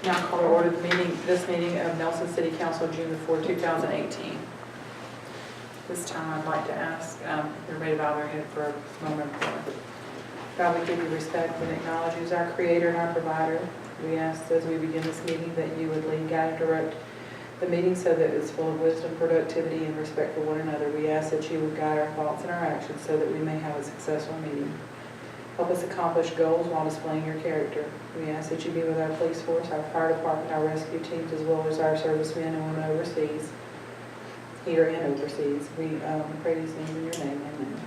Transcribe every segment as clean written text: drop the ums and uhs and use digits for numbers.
Now call to order this meeting of Nelson City Council, June the 4th, 2018. This time I'd like to ask everybody to bow their head for a moment of prayer. God, we give you respect and acknowledge you as our creator and our provider. We ask as we begin this meeting that you would lead, guide, and direct the meeting so that it's full of wisdom, productivity, and respect for one another. We ask that you would guide our thoughts and our actions so that we may have a successful meeting. Help us accomplish goals while displaying your character. We ask that you be with our police force, our fire department, our rescue teams, as well as our servicemen and women overseas, here and overseas. We pray these things in your name. Amen.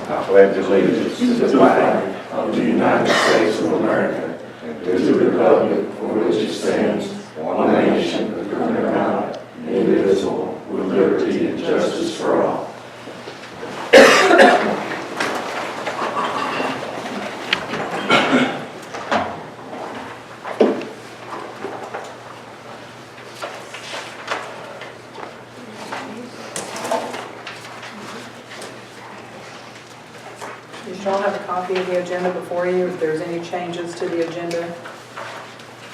I pledge allegiance to the flag of the United States of America and to the republic for which it stands, one nation under God, indivisible, with liberty and justice for all. You should all have a copy of the agenda before you. If there's any changes to the agenda,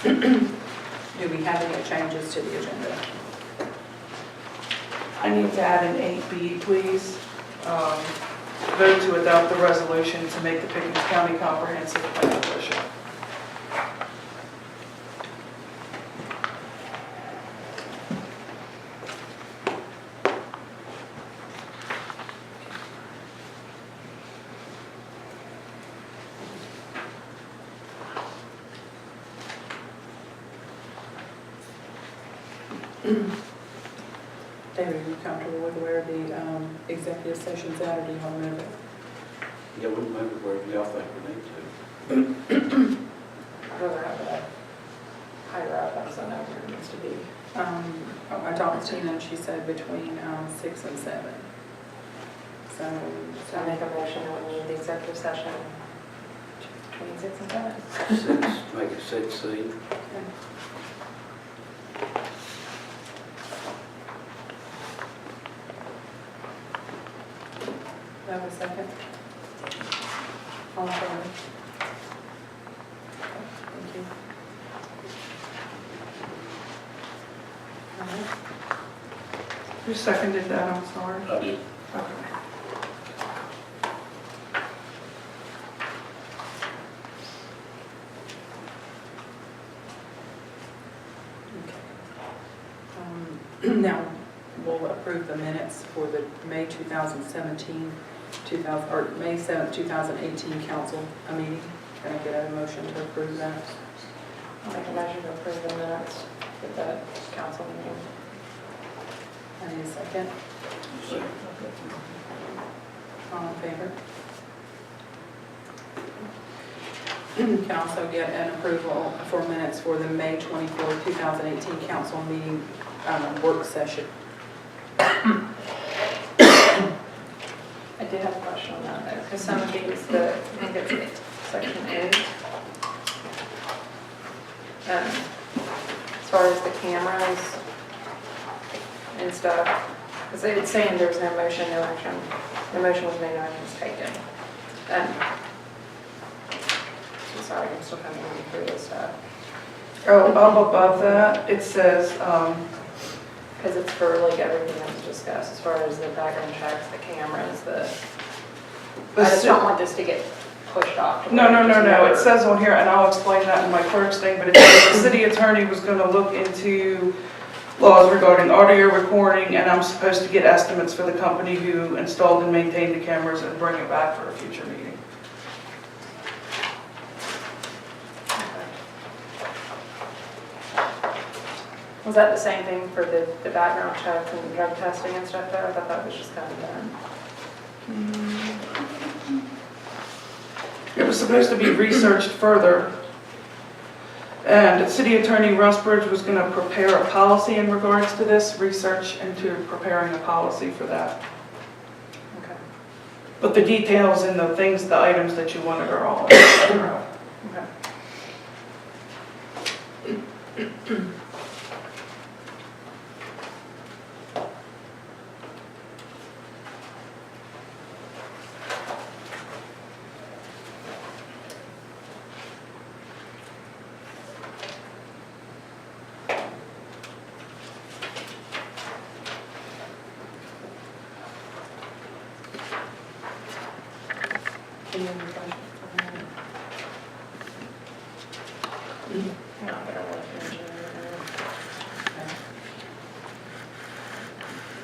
do we have any changes to the agenda? I need to add an 8B, please. Vote to adopt the resolution to make the Pickens County Comprehensive Plan official. David, are you comfortable with where the executive session's at, or do you want to move it? Yeah, we'll move it wherever y'all think we need to. I'd rather have that higher up, as I know where it needs to be. I talked to Tina, and she said between 6 and 7. So I make a motion that we need the executive session between 6 and 7. 6, make it 6C. Do I have a second? All in favor? Thank you. All right. Who seconded that? I'm sorry. I did. Okay. Now, we'll approve the minutes for the May 2017, or May 7th, 2018 council meeting. Can I get a motion to approve that? I'll make a motion to approve the minutes for the council meeting. I need a second. All in favor? Can also get an approval for minutes for the May 24th, 2018 council meeting work session. I did have a question on that though, because some of these, I think it's section 8. As far as the cameras and stuff, because it's saying there was no motion, no action. The motion was made, no action was taken. So sorry, I'm still kind of going through this stuff. Oh, up above that, it says, Because it's for like everything that was discussed, as far as the background checks, the cameras, I just don't want this to get pushed off. no, it says on here, and I'll explain that in my clerk's thing, but it says the city attorney was going to look into laws regarding audio recording, and I'm supposed to get estimates for the company who installed and maintained the cameras and bring it back for a future meeting. Was that the same thing for the background checks and the drug testing and stuff there? I thought that was just kind of done. It was supposed to be researched further, and City Attorney Rusbridge was going to prepare a policy in regards to this, research into preparing a policy for that. Okay. But the details and the things, the items that you wanted are all in there. Okay. Any other questions? Not that I'm looking at.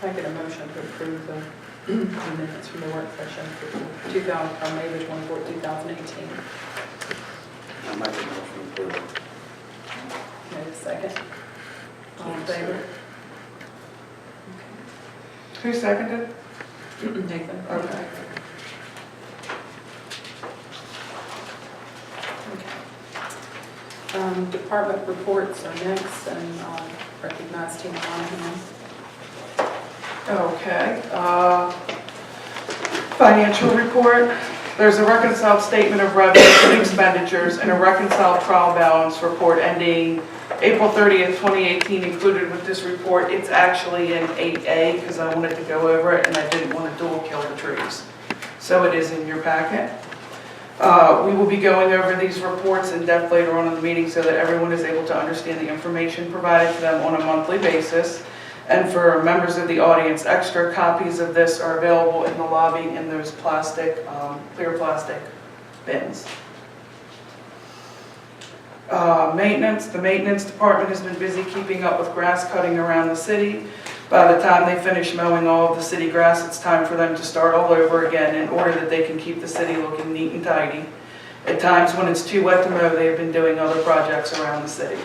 Can I get a motion to approve the minutes from the work session for 2000, from May the 24th, 2018? I make a motion to approve. Wait a second. All in favor? Who seconded? Nathan? Okay. Okay. Department reports are next, and I'll recognize Tina Monaghan. Okay, financial report. There's a reconciled statement of revenues and expenditures and a reconciled trial balance report ending April 30th, 2018 included with this report. It's actually in 8A because I wanted to go over it and I didn't want to dual kill the trees. So it is in your packet. We will be going over these reports in depth later on in the meeting so that everyone is able to understand the information provided to them on a monthly basis. And for members of the audience, extra copies of this are available in the lobby in those plastic, clear plastic bins. Maintenance, the maintenance department has been busy keeping up with grass cutting around the city. By the time they finish mowing all of the city grass, it's time for them to start all over again in order that they can keep the city looking neat and tidy. At times when it's too wet to mow, they have been doing other projects around the city.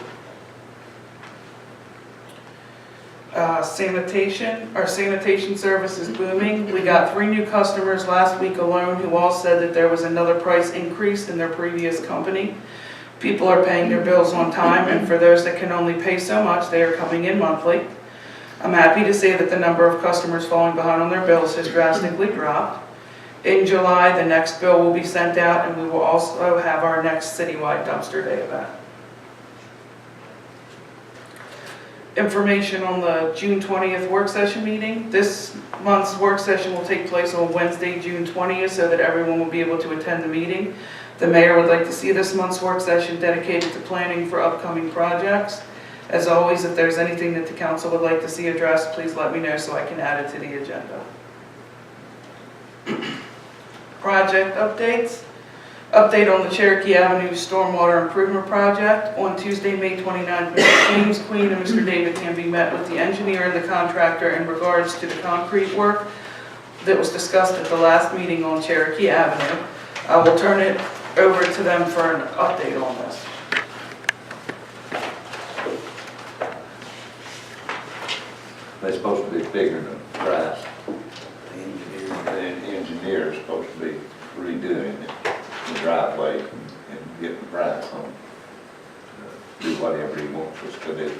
Sanitation, our sanitation service is booming. We got 3 new customers last week alone who all said that there was another price increase in their previous company. People are paying their bills on time, and for those that can only pay so much, they are coming in monthly. I'm happy to say that the number of customers falling behind on their bills has drastically dropped. In July, the next bill will be sent out, and we will also have our next citywide dumpster day event. Information on the June 20th work session meeting. This month's work session will take place on Wednesday, June 20th, so that everyone will be able to attend the meeting. The mayor would like to see this month's work session dedicated to planning for upcoming projects. As always, if there's anything that the council would like to see addressed, please let me know so I can add it to the agenda. Project updates. Update on the Cherokee Avenue Stormwater Improvement Project. On Tuesday, May 29th, Mr. James Queen and Mr. David Hamby met with the engineer and the contractor in regards to the concrete work that was discussed at the last meeting on Cherokee Avenue. I will turn it over to them for an update on this. They're supposed to be figuring the price. The engineer. The engineer is supposed to be redoing it, the driveway, and getting the price on, do whatever he wants us to do.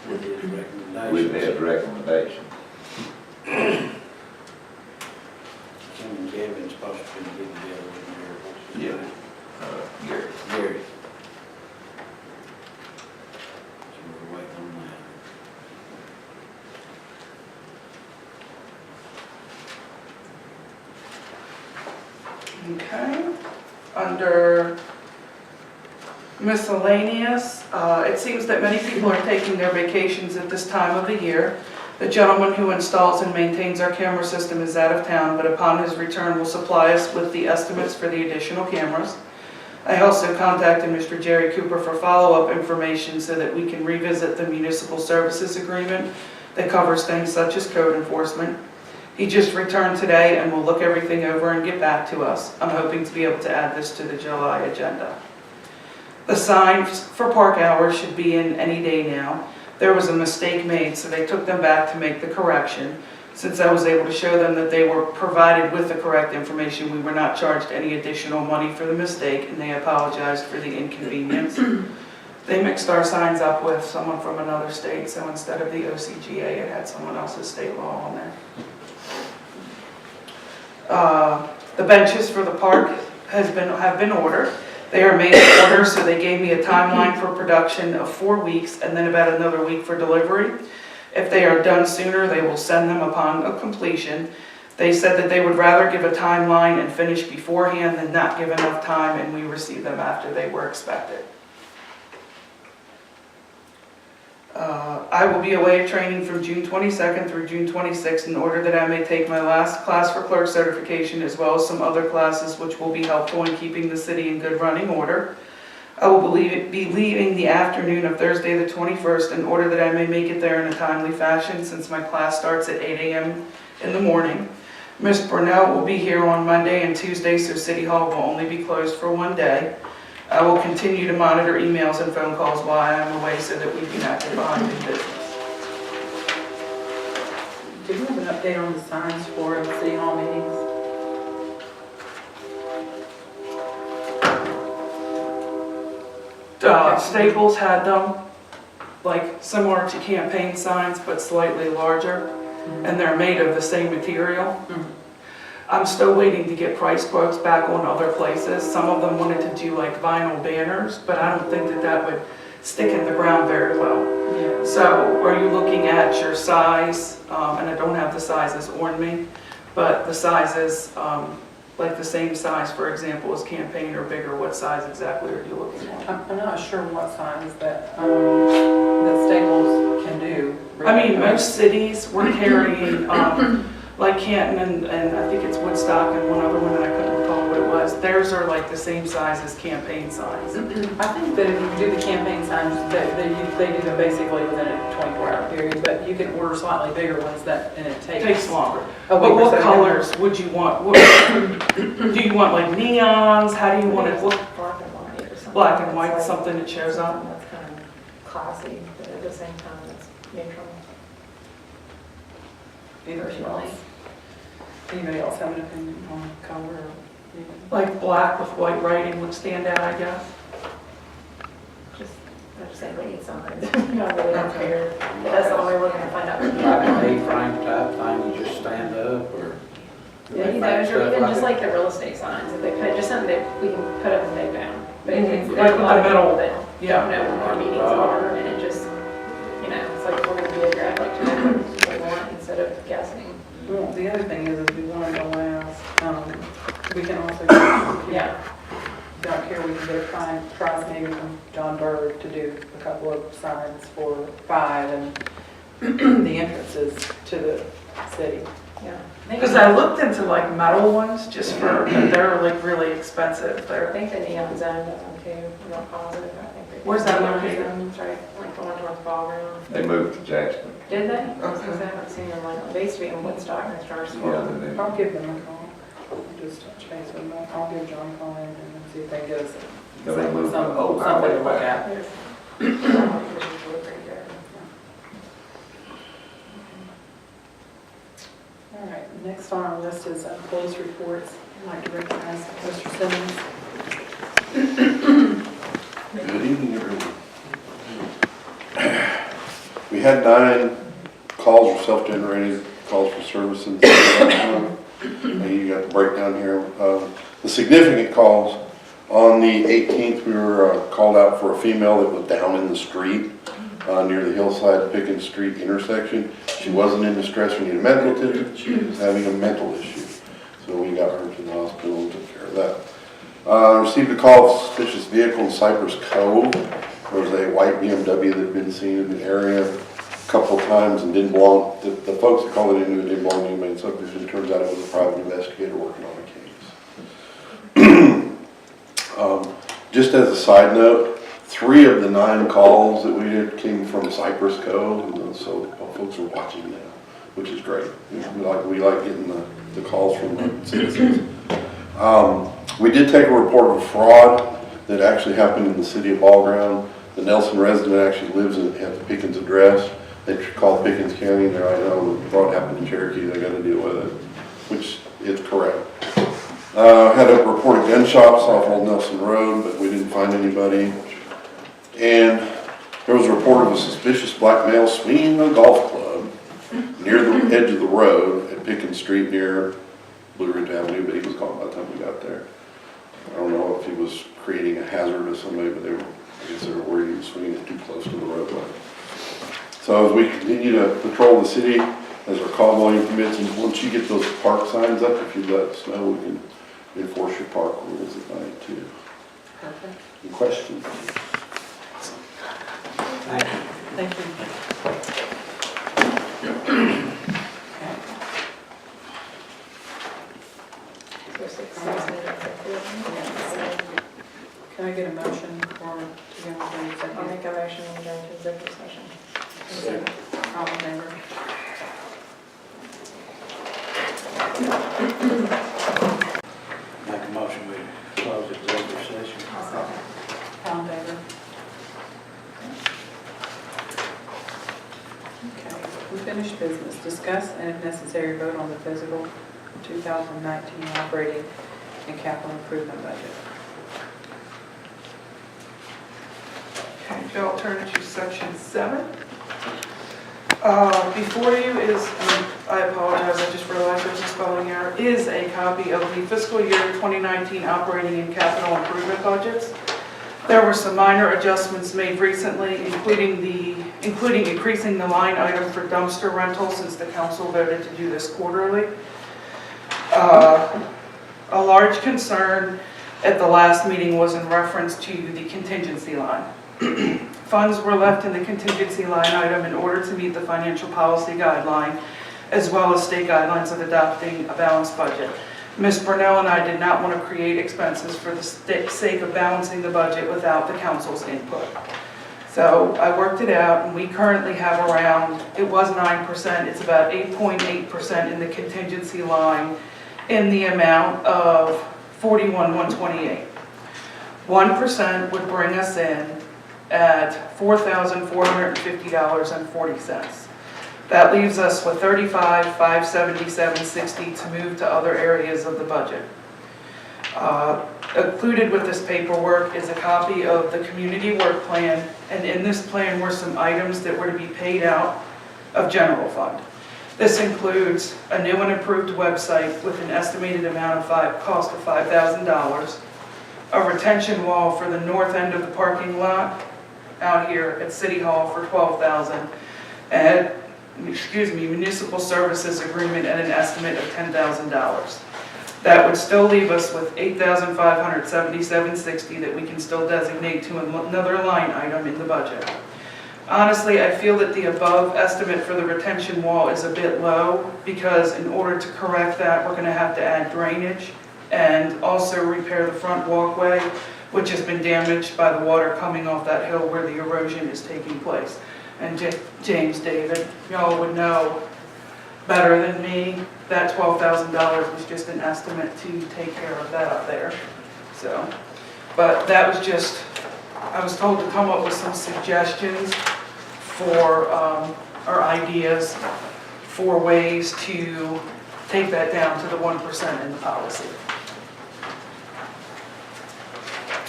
With his recommendations. With his recommendation. Kim and Kevin's supposed to be getting together with the airport. Gary. Gary. So we're waiting on that. Okay. Under miscellaneous, it seems that many people are taking their vacations at this time of the year. The gentleman who installs and maintains our camera system is out of town, but upon his return will supply us with the estimates for the additional cameras. I also contacted Mr. Jerry Cooper for follow-up information so that we can revisit the municipal services agreement that covers things such as code enforcement. He just returned today and will look everything over and get back to us. I'm hoping to be able to add this to the July agenda. The signs for park hours should be in any day now. There was a mistake made, so they took them back to make the correction. Since I was able to show them that they were provided with the correct information, we were not charged any additional money for the mistake, and they apologized for the inconvenience. They mixed our signs up with someone from another state, so instead of the OCGA, it had someone else's state law on there. The benches for the park have been ordered. They are made to order, so they gave me a timeline for production of 4 weeks and then about another week for delivery. If they are done sooner, they will send them upon a completion. They said that they would rather give a timeline and finish beforehand than not give enough time, and we receive them after they were expected. I will be away training from June 22nd through June 26th in order that I may take my last class for clerk certification as well as some other classes which will be helpful in keeping the city in good running order. I will be leaving the afternoon of Thursday the 21st in order that I may make it there in a timely fashion since my class starts at 8 a.m. in the morning. Ms. Brunel will be here on Monday and Tuesday, so City Hall will only be closed for one day. I will continue to monitor emails and phone calls while I am away so that we do not get behind in business. Do you have an update on the signs for the City Hall meetings? Staples had them, like similar to campaign signs, but slightly larger, and they're made of the same material. I'm still waiting to get price quotes back on other places. Some of them wanted to do like vinyl banners, but I don't think that that would stick in the ground very well. Yeah. So are you looking at your size, and I don't have the sizes on me, but the sizes, like the same size, for example, as campaign or bigger, what size exactly are you looking at? I'm not sure what size that Staples can do. I mean, most cities were carrying, like Canton and I think it's Woodstock and one other one that I couldn't recall what it was. Theirs are like the same size as campaign signs. I think that if you do the campaign signs, they do them basically within a 24-hour period, but you can order slightly bigger ones and it Takes longer. a week But or what so. colors would you want? Do you want like neons? How do you want it? Look, Black and white or something. black and white, It's like something that shows up? something that's kind of classy, but at the same time it's neutral. Anybody else have an opinion on color or anything? Like black with white writing would stand out, I guess. I just think we need something. I really don't care. That's the only way we're gonna find out. Like an A-frame type thing, you just stand up, or? Yeah, you know, or even just like the real estate signs, if they put, just something that we can put up and take down. But it's Like there's a lot of the people middle, that yeah. don't know when our meetings are, and it just, you know, it's like we're gonna be a grab, like to know what we want instead of guessing. Well, the other thing is if we want to go last, we can also, Yeah. don't care, we can get a prize maybe from John Bird to do a couple of signs for 5 and the entrances to the city. Yeah. Because I looked into like metal ones just for, but they're like really expensive. I They're, think the neon zone does one too, I'm not positive, I think. they- Where's that Neon located? zone's right, like the one towards Ballroom. They moved to Jackson. Did they? I was Okay. gonna say, I haven't seen them like, they used to be in Woodstock and Stars. Yeah, they did. I'll give them a call, just touch base with them. I'll give John a call and see if they can get us Yeah, they moved the something whole to highway look back. at. All right, next on our list is police reports. I'd like to recognize Mr. Simmons. Good evening, everyone. We had 9 calls for self-generated calls for services. You got the breakdown here. The significant calls, on the 18th, we were called out for a female that was down in the street near the Hillside Pickens Street intersection. She wasn't in distress or needed medical attention. She was having a mental issue. So we got her to the hospital and took care of that. Received a call of a suspicious vehicle in Cypress Cove. There was a white BMW that had been seen in the area a couple of times and didn't belong, the folks that called it in didn't belong to the main subdivision. It turns out it was a private investigator working on the case. Just as a side note, 3 of the 9 calls that we did came from Cypress Cove, and so folks are watching now, which is great. We like getting the calls from the citizens. We did take a report of a fraud that actually happened in the city of Ball Ground. The Nelson resident actually lives at the Pickens address. They called Pickens County, and they're like, oh, the fraud happened in Cherokee, they got to deal with it, which is correct. Had a report of gunshots off Old Nelson Road, but we didn't find anybody. And there was a report of a suspicious black male swinging a golf club near the edge of the road at Pickens Street near Blue Ridge Avenue, but he was gone by the time we got there. I don't know if he was creating a hazard to somebody, but I guess they were worried he was swinging it too close to the roadway. So as we continue to patrol the city, as our call volume permits, and once you get those park signs up, if you let us know, we can enforce your park rules at night too. Perfect. Any questions? Thank Thank you. Okay. So 6 minutes in executive. Can I get a motion for, to go into I'll executive? make a motion to go into executive session. All in favor? Make a motion, we close executive session. All in favor? Okay, unfinished business. Discuss and if necessary, vote on the fiscal 2019 operating and capital improvement budget. Okay, Joe, I'll turn to section 7. Before you is, I apologize, I just realized there's a spelling error, is a copy of the fiscal year 2019 operating and capital improvement budgets. There were some minor adjustments made recently, including increasing the line item for dumpster rental since the council voted to do this quarterly. A large concern at the last meeting was in reference to the contingency line. Funds were left in the contingency line item in order to meet the financial policy guideline, as well as state guidelines of adopting a balanced budget. Ms. Brunel and I did not want to create expenses for the sake of balancing the budget without the council's input. So I worked it out, and we currently have around, it was 9%, it's about 8.8% in the contingency line in the amount of $41,128. 1% would bring us in at $4,450.40. That leaves us with $35,577.60 to move to other areas of the budget. Included with this paperwork is a copy of the community work plan, and in this plan were some items that were to be paid out of general fund. This includes a new and improved website with an estimated amount of cost of $5,000, a retention wall for the north end of the parking lot out here at City Hall for $12,000, and municipal services agreement at an estimate of $10,000. That would still leave us with $8,577.60 that we can still designate to another line item in the budget. Honestly, I feel that the above estimate for the retention wall is a bit low because in order to correct that, we're going to have to add drainage and also repair the front walkway, which has been damaged by the water coming off that hill where the erosion is taking place. And James David, y'all would know better than me, that $12,000 was just an estimate to take care of that up there. So, but that was just, I was told to come up with some suggestions for, or ideas for ways to take that down to the 1% in the policy.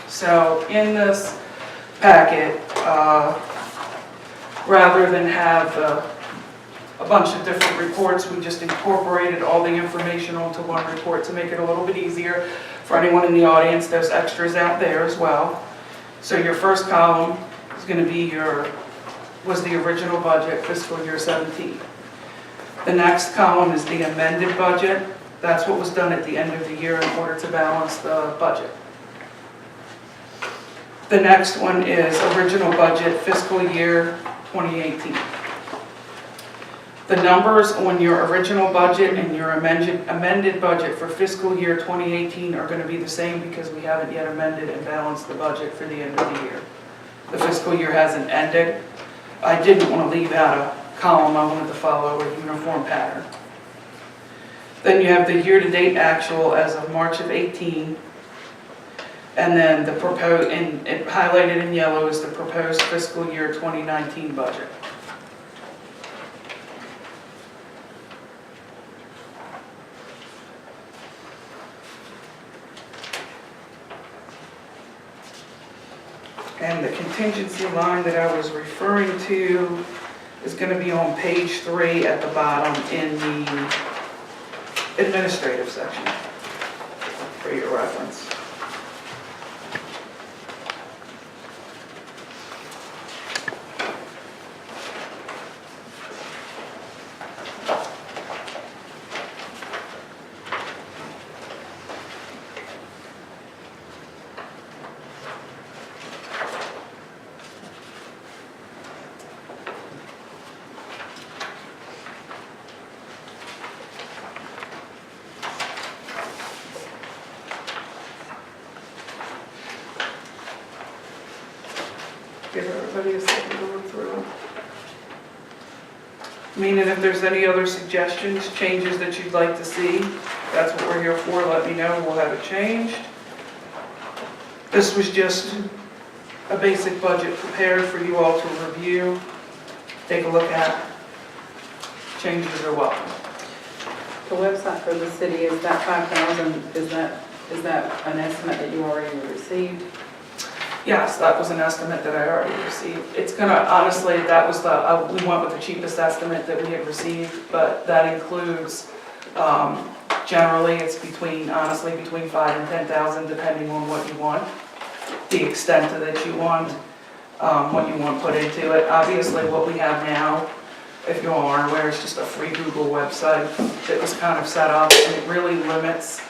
So in this packet, rather than have a bunch of different reports, we just incorporated all the information onto one report to make it a little bit easier for anyone in the audience. There's extras out there as well. So your first column is going to be was the original budget, fiscal year 17. The next column is the amended budget. That's what was done at the end of the year in order to balance the budget. The next one is original budget, fiscal year 2018. The numbers on your original budget and your amended budget for fiscal year 2018 are going to be the same because we haven't yet amended and balanced the budget for the end of the year. The fiscal year hasn't ended. I didn't want to leave out a column. I wanted to follow a uniform pattern. Then you have the year-to-date actual as of March of 18. And then the proposed, and highlighted in yellow is the proposed fiscal year 2019 budget. And the contingency line that I was referring to is going to be on page 3 at the bottom in the administrative section for your reference. Give everybody a second to look through. Meaning if there's any other suggestions, changes that you'd like to see, that's what we're here for, let me know, we'll have it changed. This was just a basic budget prepared for you all to review, take a look at. Changes are welcome. The website for the city, is that 5,000, is that an estimate that you already received? Yes, that was an estimate that I already received. It's gonna, honestly, that was we went with the cheapest estimate that we had received, but that includes, generally, it's honestly, between 5,000 and 10,000, depending on what you want, the extent that you want, what you want put into it. Obviously, what we have now, if you all aren't aware, is just a free Google website that was kind of set up, and it really limits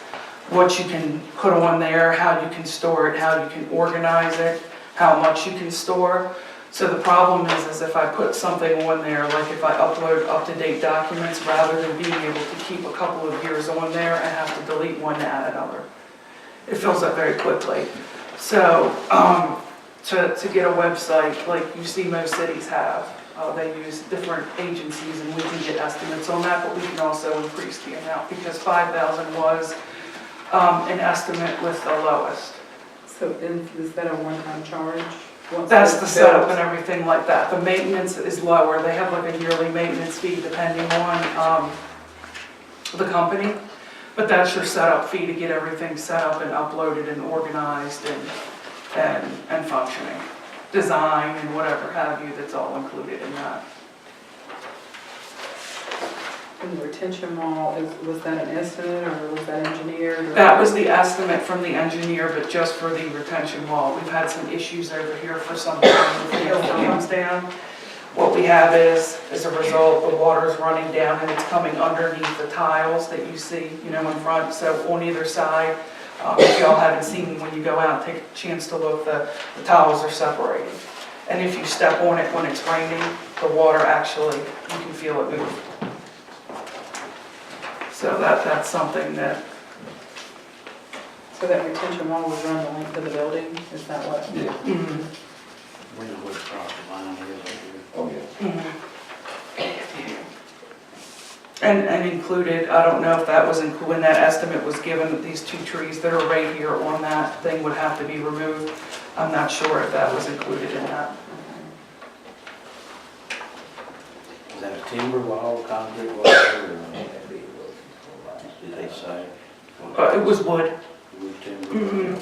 what you can put on there, how you can store it, how you can organize it, how much you can store. So the problem is if I put something on there, like if I upload up-to-date documents, rather than being able to keep a couple of years on there, I have to delete one to add another. It fills up very quickly. So to get a website like you see most cities have, they use different agencies, and we can get estimates on that, but we can also increase the amount, because 5,000 was an estimate with the lowest. So is that a one-time charge? That's the setup and everything like that. The maintenance is lower. They have like a yearly maintenance fee depending on the company, but that's your setup fee to get everything set up and uploaded and organized and functioning. Design and whatever have you, that's all included in that. And the retention wall, was that an estimate or was that engineered? That was the estimate from the engineer, but just for the retention wall. We've had some issues over here for some time with the hill that comes down. What we have is, as a result, the water's running down and it's coming underneath the tiles that you see, in front. So on either side, if y'all haven't seen, when you go out, take a chance to look, the tiles are separated. And if you step on it when it's raining, the water actually, you can feel it move. So that's something that... So that retention wall would run the length of the building? Is that what? Yeah. Mm-hmm. We know what the property line is over here. Oh, yeah. Mm-hmm. And included, I don't know if that was when that estimate was given, that these 2 trees that are right here on that thing would have to be removed. I'm not sure if that was included in that. Is that a timber wall, concrete wall, or did they say? It was wood. Wood timber? Mm-hmm.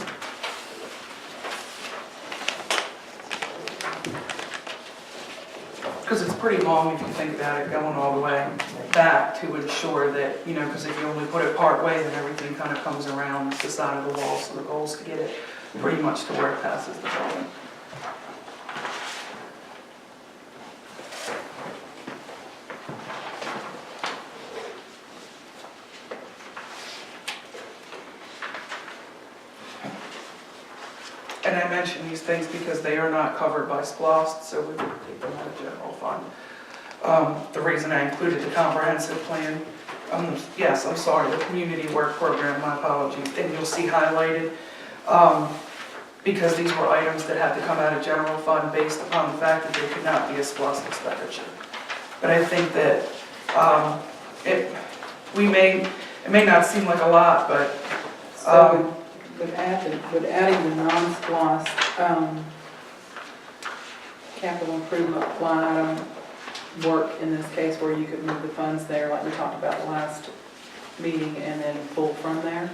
Because it's pretty long if you think about it, going all the way back to ensure that, because if you only put it part way, then everything kind of comes around the side of the wall. So the goal is to get it pretty much to where it passes the building. And I mention these things because they are not covered by SPLOST, so we would take them out of general fund. The reason I included the comprehensive plan, yes, I'm sorry, the community work program, my apologies, and you'll see highlighted, because these were items that had to come out of general fund based upon the fact that they could not be a SPLOST expenditure. But I think that it may not seem like a lot, but So would adding the non-SPLOST capital improvement line item work in this case where you could move the funds there like we talked about the last meeting and then pull from there?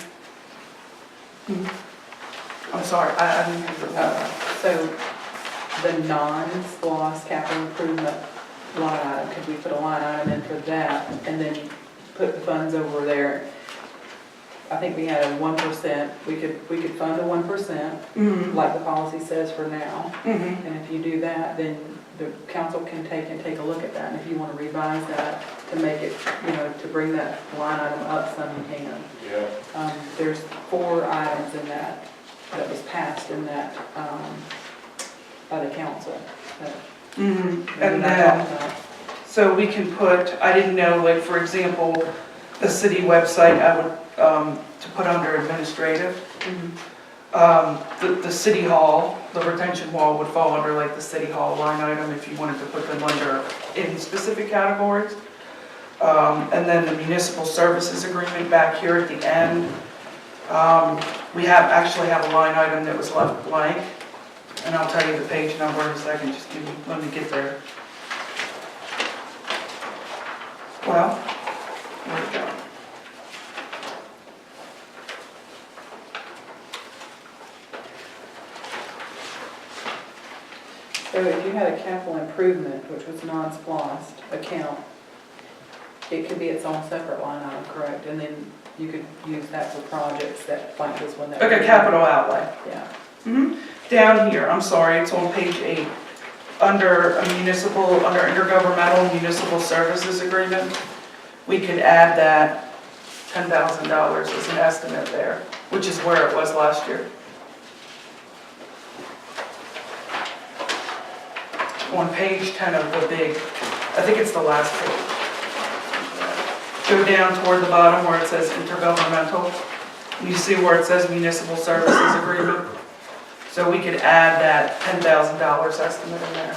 I'm sorry, I didn't hear that. So the non-SPLOST capital improvement line item, could we put a line item in for that and then put the funds over there? I think we had a 1%, we could fund the 1%, like the policy says for now. Mm-hmm. And if you do that, then the council can take a look at that. And if you want to revise that to make it, to bring that line item up some, you can. Yeah. There's 4 items in that was passed in that, by the council. Mm-hmm. And then, so we can put, I didn't know, like, for example, the city website, I would, to put under administrative, The city hall, the retention wall would fall under like the city hall line item if you wanted to put them under in specific categories. And then the municipal services agreement back here at the end. We actually have a line item that was left blank, and I'll tell you the page number in a second, just let me get there. Well, where'd it go? So if you had a capital improvement, which was non-splost account, it could be its own separate line item, correct? And then you could use that for projects that, like this one that. Like a capital outlay. Yeah. Down here, I'm sorry, it's on page 8, under intergovernmental municipal services agreement, we could add that $10,000 as an estimate there, which is where it was last year. On page 10 of the big, I think it's the last page. Go down toward the bottom where it says intergovernmental. You see where it says municipal services agreement? So we could add that $10,000 estimate in there.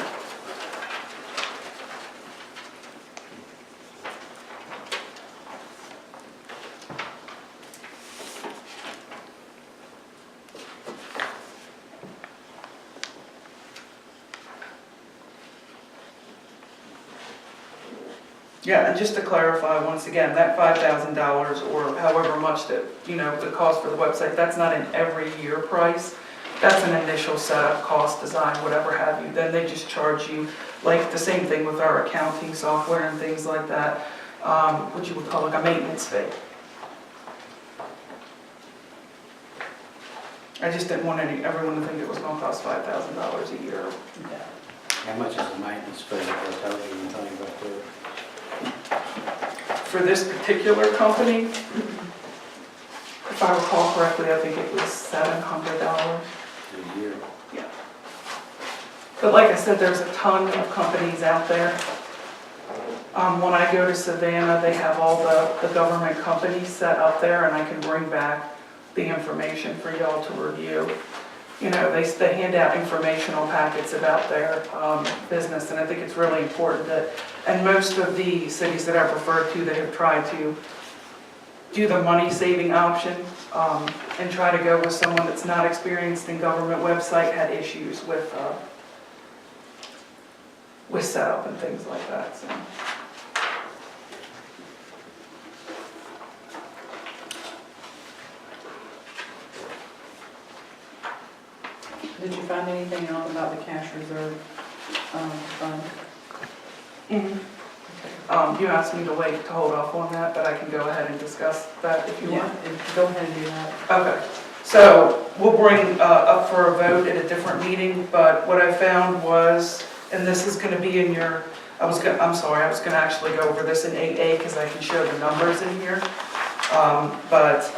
Yeah, and just to clarify, once again, that $5,000 or however much that, the cost for the website, that's not an every year price. That's an initial setup, cost, design, whatever have you. Then they just charge you, like the same thing with our accounting software and things like that, what you would call like a maintenance fee. I just didn't want everyone to think it was going to cost $5,000 a year. Yeah. How much is the maintenance fee? They'll tell you anything about that? For this particular company, if I recall correctly, I think it was $700. A year? Yeah. But like I said, there's a ton of companies out there. When I go to Savannah, they have all the government companies set up there, and I can bring back the information for y'all to review. They hand out informational packets about their business, and I think it's really important that, and most of the cities that I've referred to that have tried to do the money saving option and try to go with someone that's not experienced in government website had issues with setup and things like that. So. Did you find anything out about the cash reserve fund? You asked me to wait to hold off on that, but I can go ahead and discuss that if you want. Go ahead and do that. Okay, so we'll bring up for a vote at a different meeting, but what I found was, and this is going to be in your, I was going to actually go over this in 8A because I can show the numbers in here, but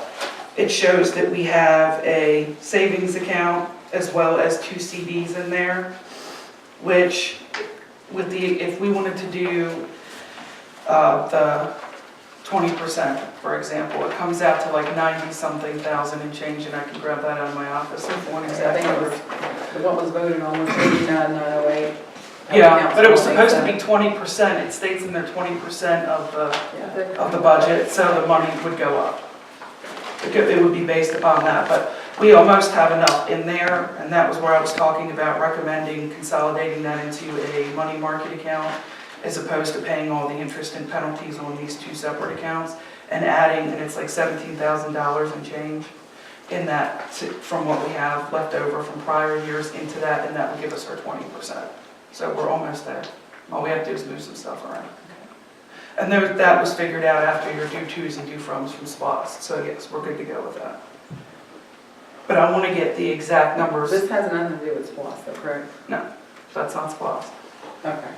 it shows that we have a savings account as well as 2 CDs in there, which if we wanted to do the 20%, for example, it comes out to like 90-something thousand and change, and I can grab that out of my office if one I exact think it number. was, what was voted on was 89,908. Yeah, but it was supposed to be 20%, it states in there 20% of the budget, so the money would go up. It would be based upon that, but we almost have enough in there, and that was where I was talking about recommending consolidating that into a money market account as opposed to paying all the interest and penalties on these 2 separate accounts and adding, and it's like $17,000 and change in that from what we have left over from prior years into that, and that would give us our 20%. So we're almost there. All we have to do is move some stuff around. And that was figured out after your due tos and due froms from SPOS. So yes, we're good to go with that. But I want to get the exact numbers. This has nothing to do with SPOS, though, correct? No, that's not SPOS. Okay.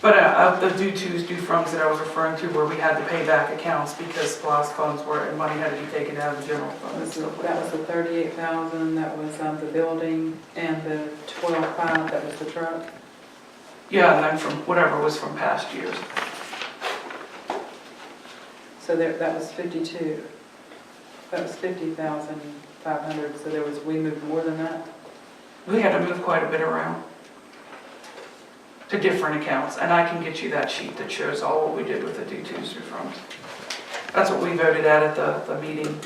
But the due tos, due froms that I was referring to where we had to pay back accounts because SPOS funds and money had to be taken out of the general fund. That was the 38,000, that was the building, and the 12,500, that was the truck. Yeah, and then from whatever was from past years. So that was 52. That was 50,500, so we moved more than that? We had to move quite a bit around to different accounts, and I can get you that sheet that shows all what we did with the due tos through froms. That's what we voted at the meeting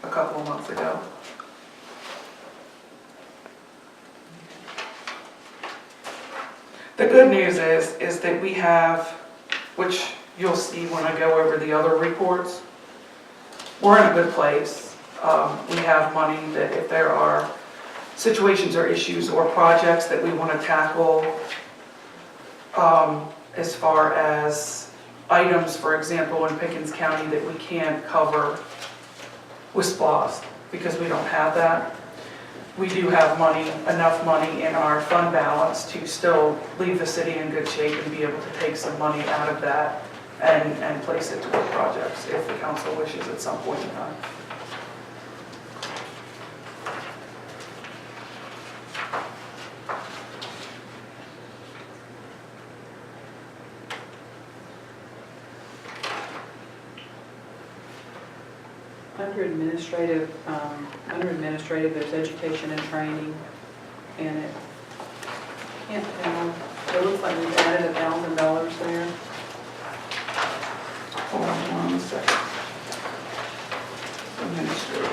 a couple of months ago. The good news is that we have, which you'll see when I go over the other reports, we're in a good place. We have money that if there are situations or issues or projects that we want to tackle, as far as items, for example, in Pickens County that we can't cover with SPOS because we don't have that. We do have money, enough money in our fund balance to still leave the city in good shape and be able to take some money out of that and place it toward projects if the council wishes at some point in time. Under administrative, there's education and training, and it can't tell, it looks like we've added $1,000 there. Hold on 1 second. Administrative.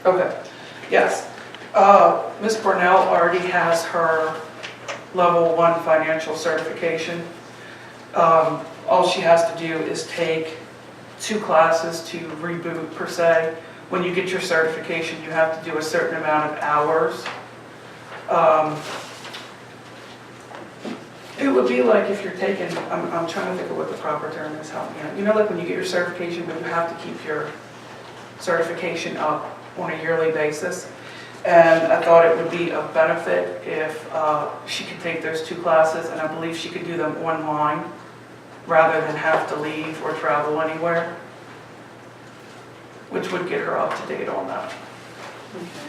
Okay, yes. Ms. Cornell already has her level 1 financial certification. All she has to do is take 2 classes to reboot per se. When you get your certification, you have to do a certain amount of hours. It would be like if you're taking, I'm trying to think of what the proper term is, help me out. You know, like when you get your certification, but you have to keep your certification up on a yearly basis. And I thought it would be a benefit if she could take those 2 classes, and I believe she could do them online rather than have to leave or travel anywhere, which would get her up to date on that. Okay.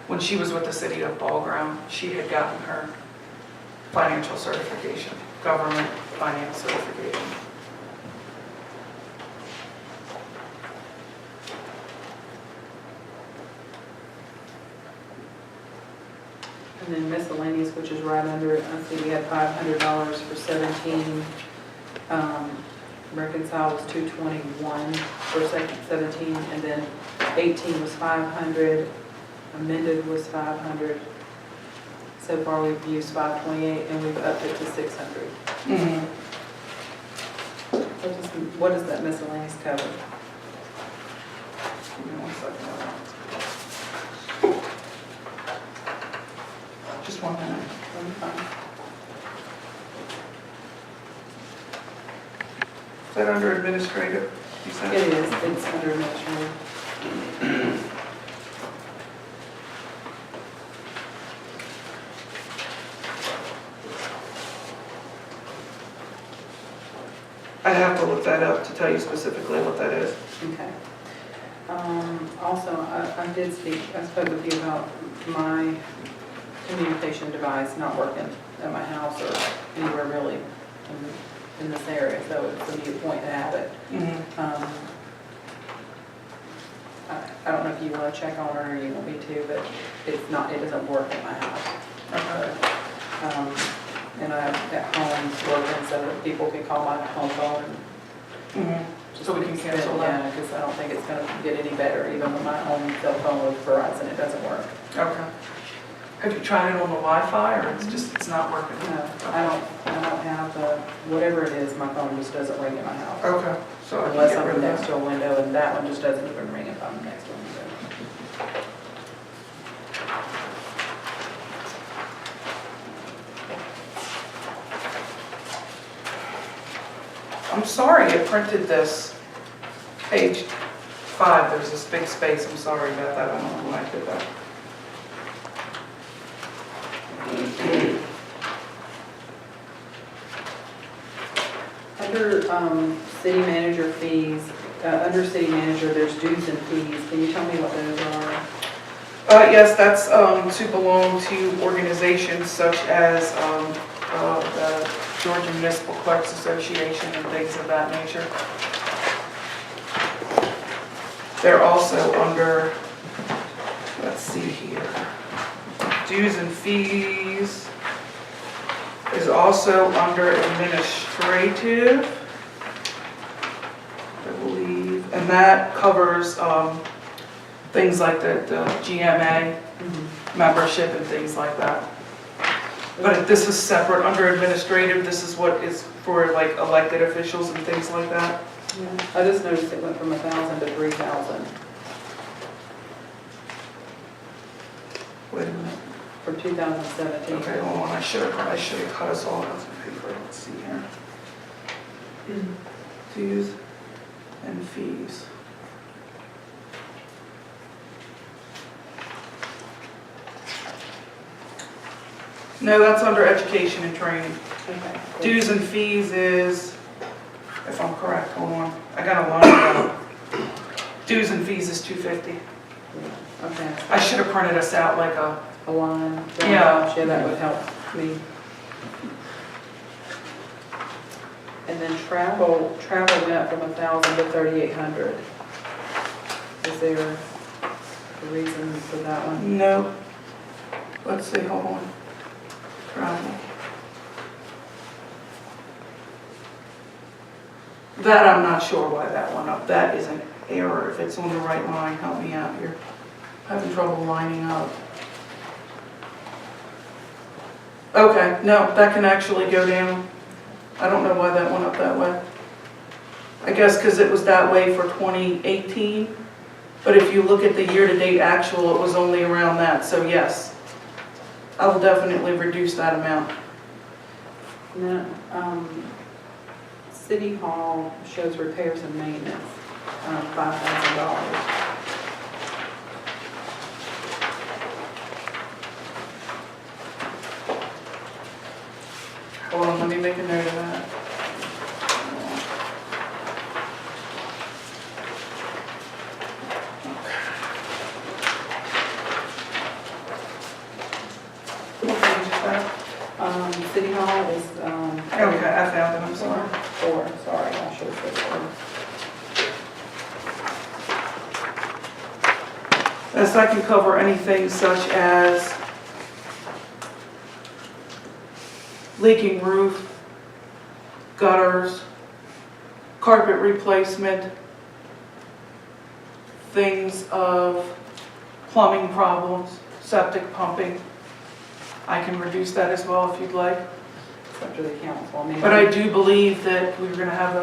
When she was with the city of Ball Ground, she had gotten her financial certification, government finance certification. And then miscellaneous, which is right under it, I see we had $500 for 17. Reconcile was 221 for 17, and then 18 was 500. Amended was 500. So far we've used 528, and we've upped it to 600. Mm-hmm. What does that miscellaneous cover? Give me 1 second. Just 1 minute. Is that under administrative? You said? It is, it's under administrative. I'd have to look that up to tell you specifically what that is. Okay. Also, I spoke with you about my communication device not working at my house or anywhere really in this area, so it's a new point to have it. Mm-hmm. I don't know if you want to check on it or you want me to, but it doesn't work at my house. Okay. And I've got homes working so that people can call my home phone. Mm-hmm. So we can cancel that? Yeah, because I don't think it's going to get any better, even with my own cell phone with Verizon, it doesn't work. Okay. Have you tried it on the Wi-Fi, or it's not working? No, I don't have whatever it is, my phone just doesn't ring in my house. Okay. So I can Unless get rid I'm of next that. to a window, and that one just doesn't even ring if I'm next to a window. I'm sorry, it printed this page 5. There's this big space. I'm sorry about that. I don't know why I did that. Under city manager fees, under city manager, there's dues and fees. Can you tell me what those are? Yes, that's to belong to organizations such as the Georgia Municipal Clerks Association and things of that nature. They're also under, let's see here, dues and fees is also under administrative, I believe, and that covers things like the GMA membership and things like that. But this is separate under administrative. This is what is for like elected officials and things like that. Yeah. I just noticed it went from 1,000 to 3,000 Wait a minute. from 2017. Okay, hold on. I should have cut us all out of paper. Let's see here. Dues and fees. No, that's under education and training. Okay. Dues and fees is, if I'm correct, hold on, I got a line out. Dues and fees is $250. Okay. I should have printed us out like a, A line. Yeah. Yeah, that would help me. And then travel went up from 1,000 to 3,800. Is there a reason for that one? no. Let's see, hold on. Travel. That I'm not sure why that went up. That is an error. If it's on the right line, help me out here. Having trouble lining up. Okay, no, that can actually go down. I don't know why that went up that way. I guess because it was that way for 2018. But if you look at the year-to-date actual, it was only around that. So yes, I will definitely reduce that amount. No, City Hall shows repairs and maintenance, $5,000. Hold on, let me make a note of that. What page is that? City Hall is, Okay, I found it, I'm sorry. 4, sorry, I should have said 4. This I can cover anything such as leaking roof, gutters, carpet replacement, things of plumbing problems, septic pumping. I can reduce that as well if you'd like. It's up to the council. I mean, But I do believe that we're gonna have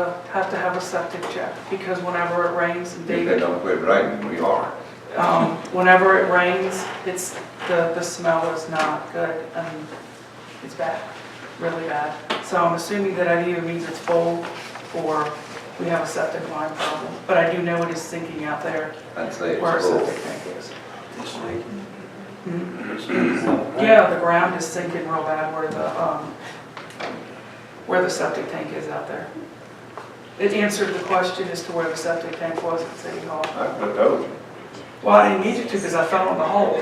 to have a septic check, because whenever it rains, and If they David, don't quit raining, we are. whenever it rains, it's, the smell is not good, and it's bad, really bad. So I'm assuming that either means it's full, or we have a septic line problem. But I do know it is sinking out there I'd say where our it's full. septic tank is. Yeah, the ground is sinking real bad where the septic tank is out there. It answered the question as to where the septic tank was at City Hall. I put those. Well, I didn't need you to because I fell in the hole.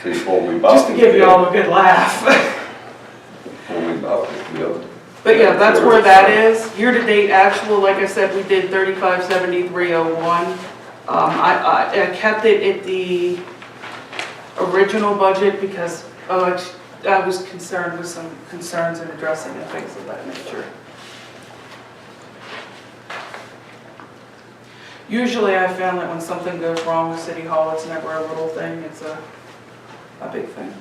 See, before we bought Just to give you all a good laugh. Before we bought this building. But yeah, that's where that is. Year-to-date actual, like I said, we did 357301. I kept it at the original budget because I was concerned with some concerns in addressing and things of that nature. Usually I found that when something goes wrong with City Hall, it's never a little thing, it's a big thing.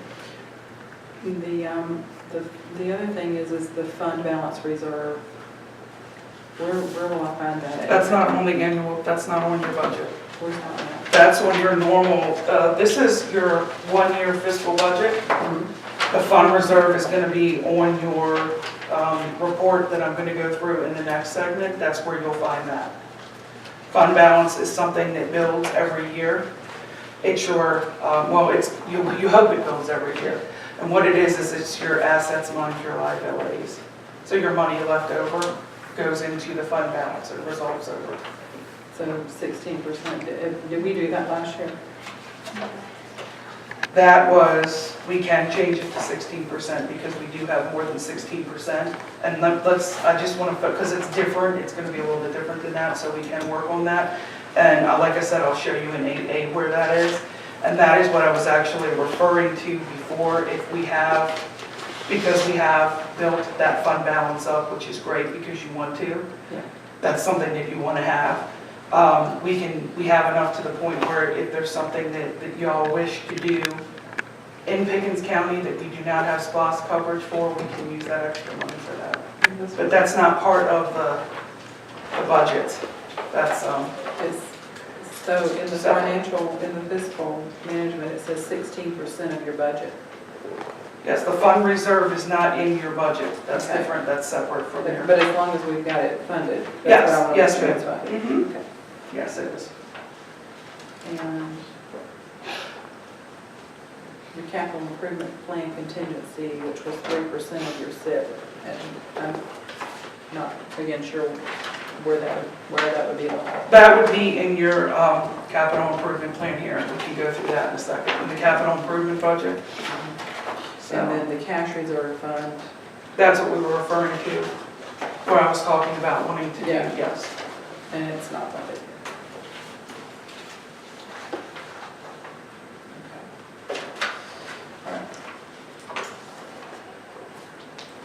The other thing is the fund balance reserve. Where will I find that at? That's not on the annual, that's not on your budget. Where's that one at? That's on your normal, this is your one-year fiscal budget. The fund reserve is going to be on your report that I'm going to go through in the next segment. That's where you'll find that. Fund balance is something that builds every year. It's your, you hope it builds every year. And what it is it's your assets minus your liabilities. So your money left over goes into the fund balance and resolves over. So 16%, did we do that last year? That was, we can change it to 16% because we do have more than 16%. And I just want to, because it's different, it's going to be a little bit different than that, so we can work on that. And like I said, I'll show you in 8A where that is. And that is what I was actually referring to before, if we have, because we have built that fund balance up, which is great because you want to. Yeah. That's something that you want to have. We have enough to the point where if there's something that y'all wish to do in Pickens County that we do not have SPOS coverage for, we can use that extra money for that. But that's not part of the budget. That's, So in the financial, in the fiscal management, it says 16% of your budget. yes, the fund reserve is not in your budget. That's Okay. different, that's separate from there. But as long as we've got it funded. that's Yes, what I wanna yes, make sure ma'am. it's funded. Mhm. Okay. Yes, it is. And your capital improvement plan contingency, which was 3% of your SIP, and I'm not, again, sure where that would be. That would be in your capital improvement plan here, and we can go through that in a second. In the capital improvement budget. And So then the cash reserve fund, that's what we were referring to, where I was talking about wanting to do, Yeah. yes. and it's not funded. Okay. All right.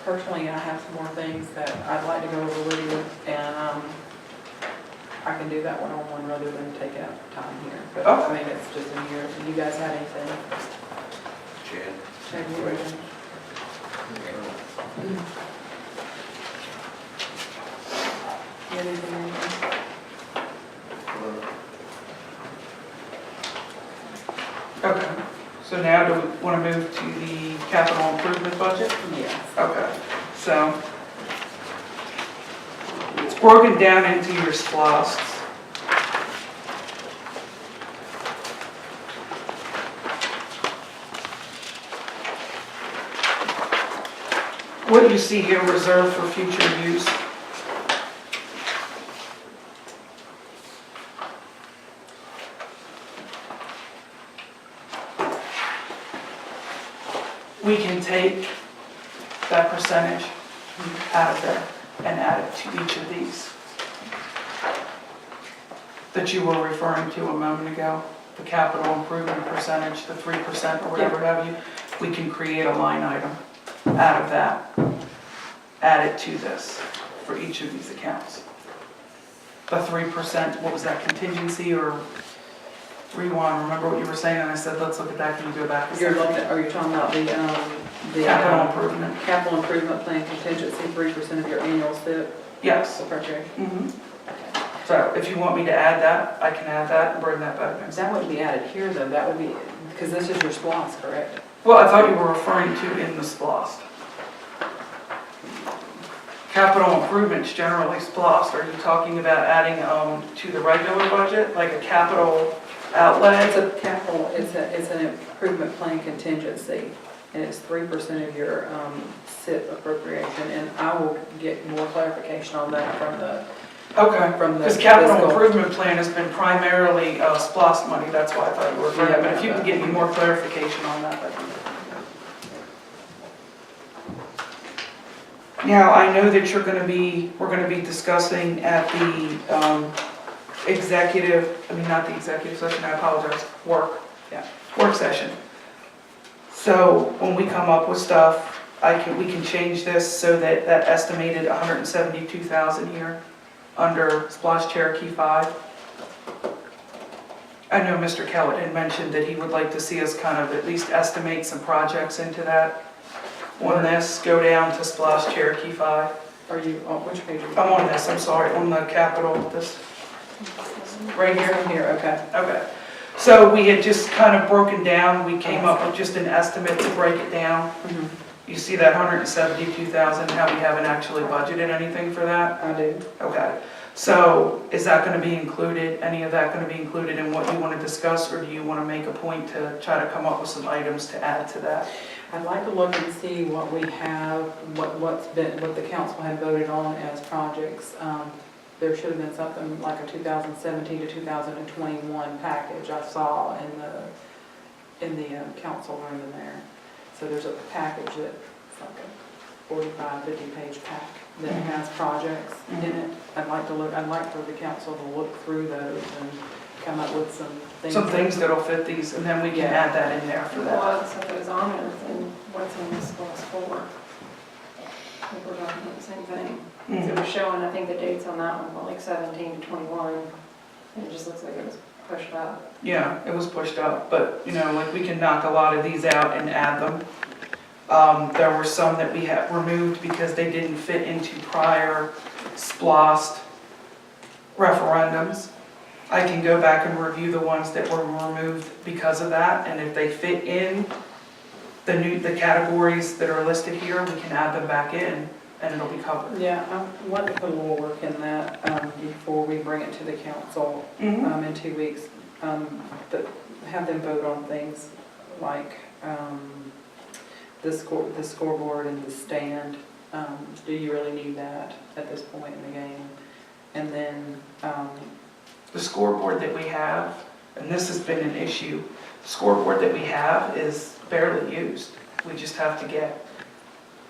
Personally, I have some more things that I'd like to go over with you, and I can do that one-on-one rather than taking up time here. But Oh. I mean, it's just in here. If you guys had anything? Chad? Have you written? You have anything? Okay, so now do we want to move to the capital improvement budget? Yes. Okay, so it's broken down into your SPOS. What you see here, reserved for future use. We can take that percentage out of there and add it to each of these that you were referring to a moment ago, the capital improvement percentage, the 3% or whatever have you. We can create a line item out of that, add it to this for each of these accounts. The 3%, what was that, contingency or rewind? Remember what you were saying? And I said, let's look at that. Can you go back a You're second? looking, are you talking about the Capital improvement? capital improvement plan contingency, 3% of your annual SIP Yes. appropriation? Mhm. So if you want me to add that, I can add that and bring that back next. That wouldn't be added here though, that would be, because this is your SPOS, correct? Well, I thought you were referring to in the SPOS. Capital improvements generally SPOS. Are you talking about adding to the regular budget, like a capital outlay? It's a capital, it's an improvement plan contingency, and it's 3% of your SIP appropriation, and I will get more clarification on that from the Okay, from the because capital fiscal. improvement plan has been primarily SPOS money, that's why I thought you were referring, Yeah. but if you can give me more clarification on that, that'd be good. Now, I know that we're gonna be discussing at the not the executive session, I apologize, work session. So when we come up with stuff, we can change this so that estimated 172,000 here under Splash Cherokee 5. I know Mr. Kellett had mentioned that he would like to see us kind of at least estimate some projects into that. On this, go down to Splash Cherokee 5. Are you, on which page are you? I'm on this, I'm sorry, on the capital, this, right here. Here, okay. Okay. So we had just kind of broken down, we came up with just an estimate to break it down. Mhm. You see that 172,000, how we haven't actually budgeted anything for that? I do. Okay, so is that gonna be included, any of that gonna be included in what you wanna discuss, or do you wanna make a point to try to come up with some items to add to that? I'd like to look and see what we have, what the council had voted on as projects. there should have been something like a 2017 to 2021 package I saw in the council room in there. So there's a package that's like a 45, 50-page pack that has projects in it. I'd like for the council to look through those and come up with some things. Some things that'll fit these, and then we can add that in there for that. Well, so if it was on it, then what's in this clause 4? I think we're talking about the same thing. So Mhm. we're showing, I think the dates on that one were like 17 to 21, and it just looks like it was pushed up. Yeah, it was pushed up, but, you know, like, we can knock a lot of these out and add them. There were some that we had removed because they didn't fit into prior SPLOST referendums. I can go back and review the ones that were removed because of that, and if they fit in the categories that are listed here, we can add them back in, and it'll be covered. Yeah, I want to put a little work in that before we bring it to the council in 2 weeks. But have them vote on things like the scoreboard and the stand. Do you really need that at this point in the game? And then The scoreboard that we have, and this has been an issue, the scoreboard that we have is barely used. We just have to get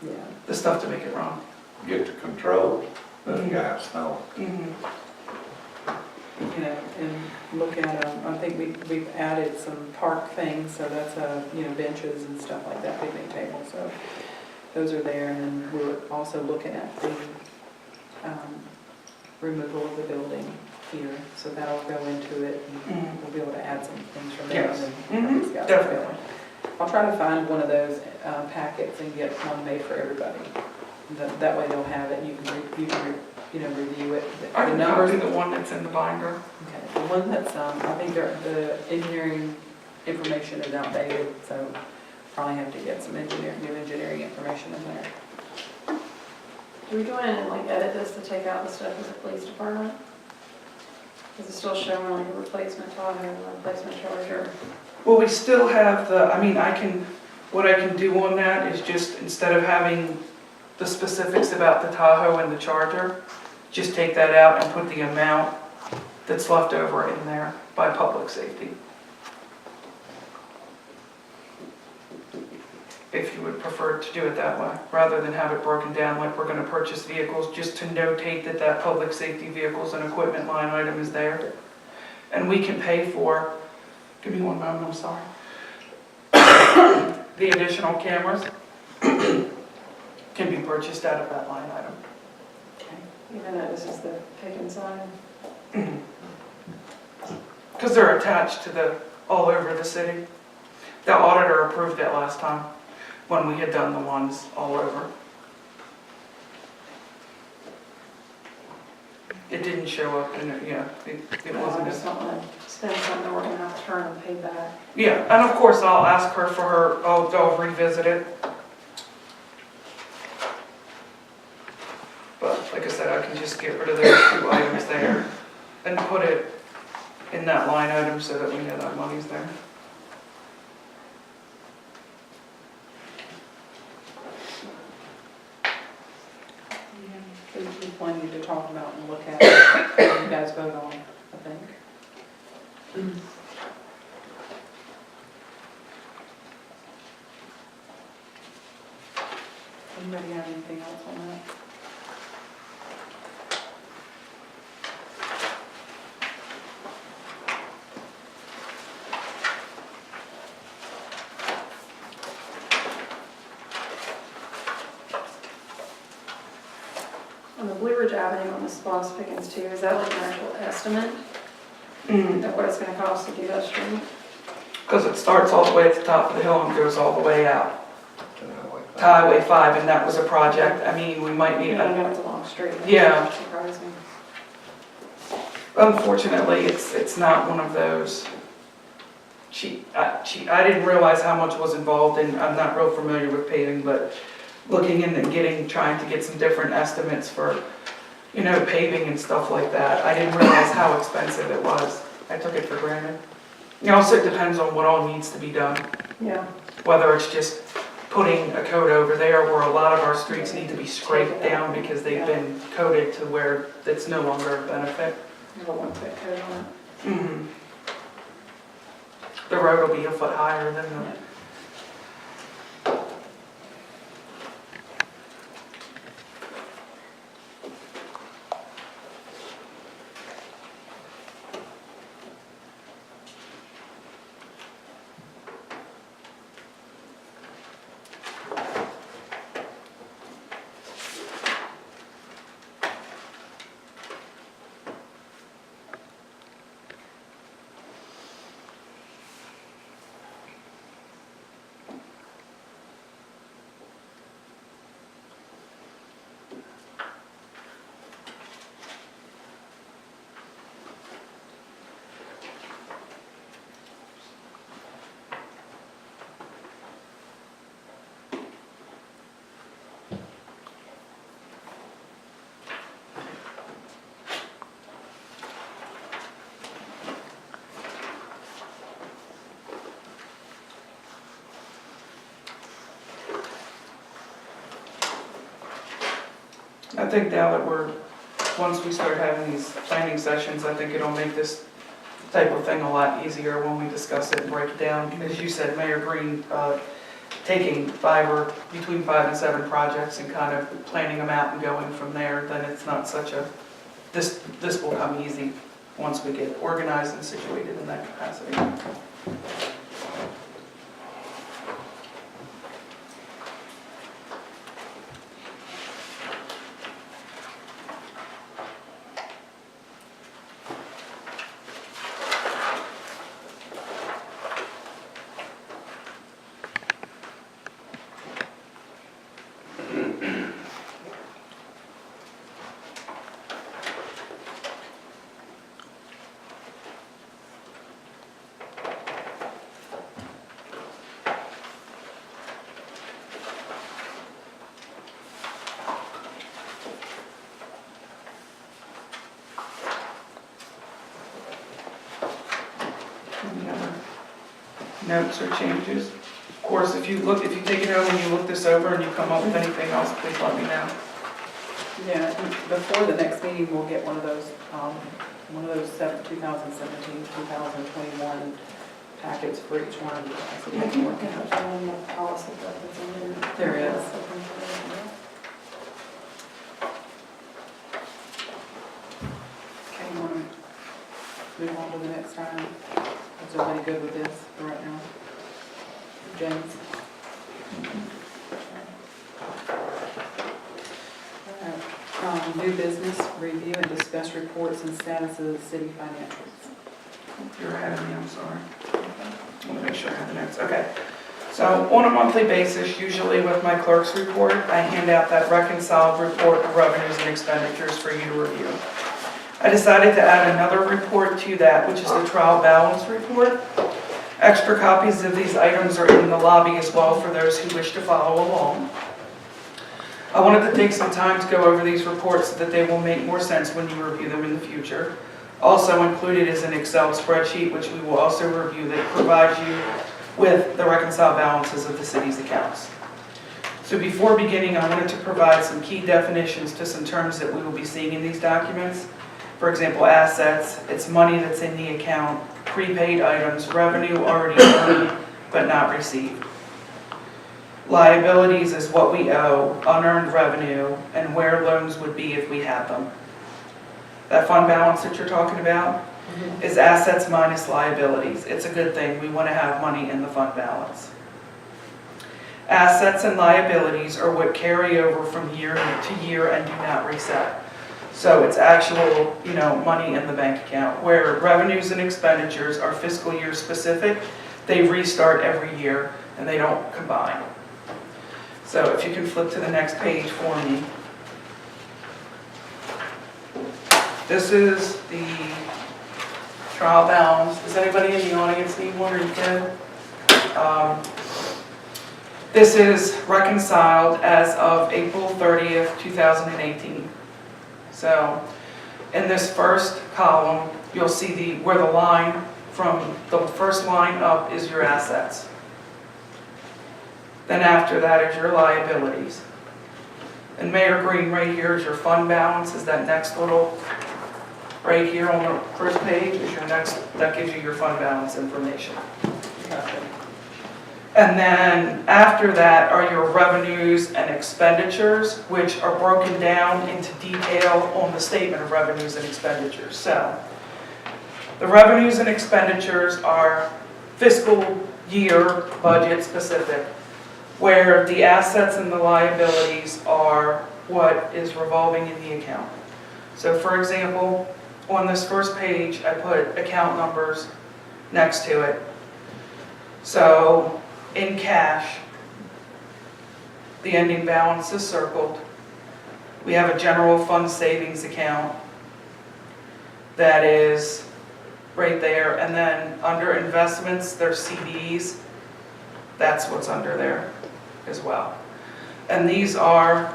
yeah. the stuff to make it run. Get the controls, those guys know. You know, and look at, I think we've added some park things, so that's, benches and stuff like that, picnic tables, so those are there. And then we're also looking at the removal of the building here, so that'll go into it, and we'll be able to add some things from there. Yes. And these guys- Definitely. I'll try to find one of those packets and get one made for everybody. That way they'll have it, and you can review it. I The can numbers. copy the one that's in the binder. Okay, the one that's, I think the engineering information is outdated, so probably have to get some new engineering information in there. Do we go in and like edit this to take out the stuff with the police department? Is it still showing like a replacement Tahoe and a replacement Charger? Well, we still have what I can do on that is just, instead of having the specifics about the Tahoe and the Charger, just take that out and put the amount that's left over in there by public safety. If you would prefer to do it that way, rather than have it broken down like we're going to purchase vehicles, just to notate that public safety vehicles and equipment line item is there. And we can pay for, give me one moment, I'm sorry. The additional cameras can be purchased out of that line item. Even though this is the pick and sign? Because they're attached to all over the city. The auditor approved it last time when we had done the ones all over. It didn't show up in it, it I wasn't. just don't want to spend something we're going to have to turn and pay back. Yeah, and of course I'll ask her for her, I'll revisit it. But like I said, I can just get rid of those 2 items there and put it in that line item so that we know that money's there. There's plenty to talk about and look at, and you guys vote on, I think. Anybody have anything else on that? On the Blue Ridge Avenue on the SPOS Pickens too, is that like an actual estimate of what it's going to cost to do that street? Because it starts all the way at the top of the hill and goes all the way out to Highway 5, and that was a project. I mean, we might need, I know it's a long street. Yeah. Surprising. unfortunately, it's not one of those. I didn't realize how much was involved, and I'm not real familiar with paving, but looking in and trying to get some different estimates for, paving and stuff like that. I didn't realize how expensive it was. I took it for granted. Also, it depends on what all needs to be done, Yeah. whether it's just putting a coat over there where a lot of our streets need to be scraped down because they've been coated to where it's no longer a benefit. Have a one-foot coat on it. Mhm. The road will be a foot higher than the. I think now that once we start having these planning sessions, I think it'll make this type of thing a lot easier when we discuss it and break it down. As you said, Mayor Green, taking between 5 and 7 projects and kind of planning them out and going from there, then it's not such a, this will come easy once we get organized and situated in that capacity. Any other notes or changes? Of course, if you take it home and you look this over and you come up with anything else, please let me know. Yeah, before the next meeting, we'll get one of those 2017, 2021 packets for each one of you guys. So you can work it out. There is. Okay, you want to move on to the next item? Is everybody good with this for right now? James? All right. New business, review and discuss reports and status of the city financials. You're ahead of me, I'm sorry. I want to make sure I have the notes. Okay. So on a monthly basis, usually with my clerk's report, I hand out that reconciled report of revenues and expenditures for you to review. I decided to add another report to that, which is the trial balance report. Extra copies of these items are in the lobby as well for those who wish to follow along. I wanted to take some time to go over these reports so that they will make more sense when you review them in the future. Also included is an Excel spreadsheet, which we will also review, that provides you with the reconciled balances of the city's accounts. So before beginning, I wanted to provide some key definitions to some terms that we will be seeing in these documents. For example, assets, it's money that's in the account; prepaid items, revenue already earned but not received. Liabilities is what we owe, unearned revenue, and where loans would be if we had them. That fund balance that you're talking about is assets minus liabilities. It's a good thing. We want to have money in the fund balance. Assets and liabilities are what carry over from year to year and do not reset. So it's actual, money in the bank account, where revenues and expenditures are fiscal year specific. They restart every year and they don't combine. So if you can flip to the next page for me. This is the trial balance. Does anybody in the audience need one, or you good? This is reconciled as of April 30th, 2018. So in this first column, you'll see where the line from the first line up is your assets. Then after that is your liabilities. And Mayor Green, right here is your fund balance, is that next little, right here on the first page is your next, that gives you your fund balance information. Gotcha. And then after that are your revenues and expenditures, which are broken down into detail on the statement of revenues and expenditures. So the revenues and expenditures are fiscal year budget specific, where the assets and the liabilities are what is revolving in the account. So for example, on this first page, I put account numbers next to it. So in cash, the ending balance is circled. We have a general fund savings account that is right there. And then under investments, there's CDs. That's what's under there as well. And these are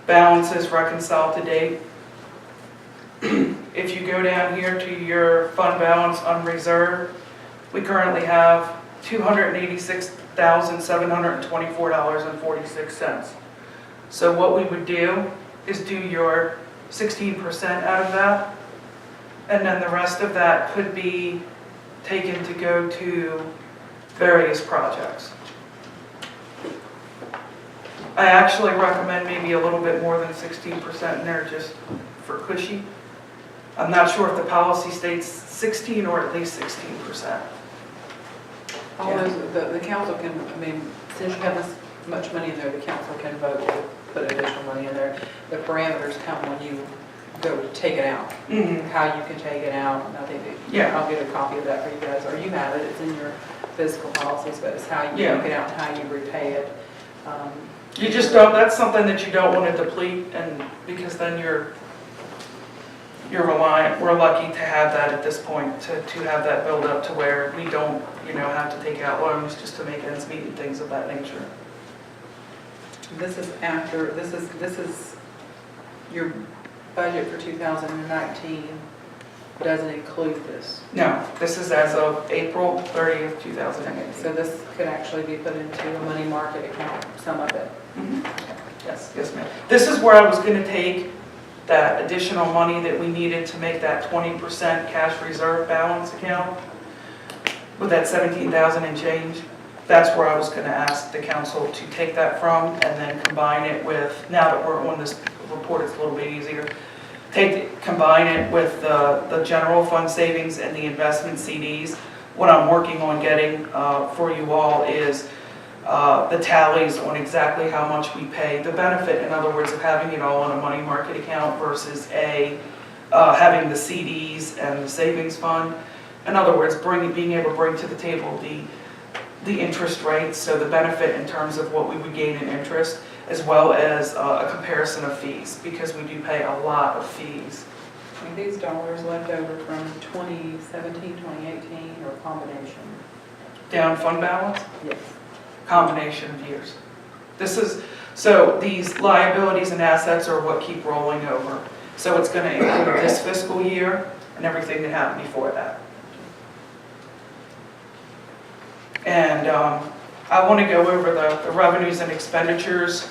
balances reconciled to date. If you go down here to your fund balance unreserved, we currently have $286,724.46. So what we would do is do your 16% out of that, and then the rest of that could be taken to go to various projects. I actually recommend maybe a little bit more than 16% in there just for cushy. I'm not sure if the policy states 16 or at least 16%. All those, the council can, I mean, since you have this much money in there, the council can vote to put additional money in there. The parameters come when you go to take it out, how you can take it out, and I think that, Yeah. I'll get a copy of that for you guys, or you have it, it's in your fiscal policies, but it's how you Yeah. take it out and how you repay it. You just don't, that's something that you don't want to deplete, and because then you're reliant. We're lucky to have that at this point, to have that build up to where we don't, have to take out loans just to make ends meet and things of that nature. This is after, this is your budget for 2019 doesn't include this. No, this is as of April 30th, 2008. So this could actually be put into a money market account, some of it. Yes, yes, ma'am. This is where I was going to take that additional money that we needed to make that 20% cash reserve balance account with that 17,000 and change. That's where I was going to ask the council to take that from and then combine it with, now that we're on this report, it's a little bit easier. Combine it with the general fund savings and the investment CDs. What I'm working on getting for you all is the tallies on exactly how much we pay. The benefit, in other words, of having it all in a money market account versus having the CDs and the savings fund. In other words, being able to bring to the table the interest rates, so the benefit in terms of what we would gain in interest, as well as a comparison of fees, because we do pay a lot of fees. And these dollars left over from 2017, 2018, or combination? Down fund balance, Yes. combination of years. So these liabilities and assets are what keep rolling over. So it's going to include this fiscal year and everything that happened before that. And I want to go over the revenues and expenditures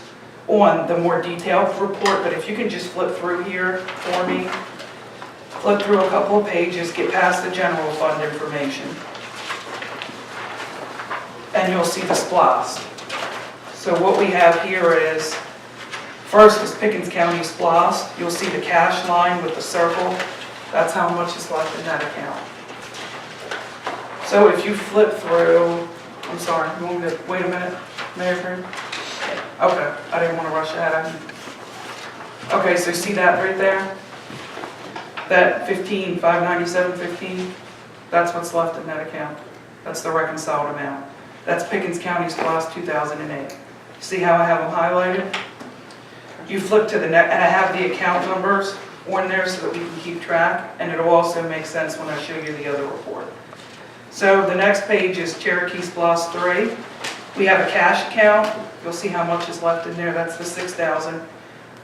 on the more detailed report, but if you can just flip through here for me, flip through a couple of pages, get past the general fund information, and you'll see the SPLOST. So what we have here is, first is Pickens County SPLOST. You'll see the cash line with the circle. That's how much is left in that account. So if you flip through, I'm sorry, you want me to wait a minute, Mayor Kern? Okay, I didn't want to rush ahead of you. Okay, so see that right there? That 597.15, that's what's left in that account. That's the reconciled amount. That's Pickens County's SPLOST 2008. See how I have them highlighted? You flip to the next, and I have the account numbers on there so that we can keep track, and it'll also make sense when I show you the other report. So the next page is Cherokee SPLOST 3. We have a cash account. You'll see how much is left in there. That's the $6,000.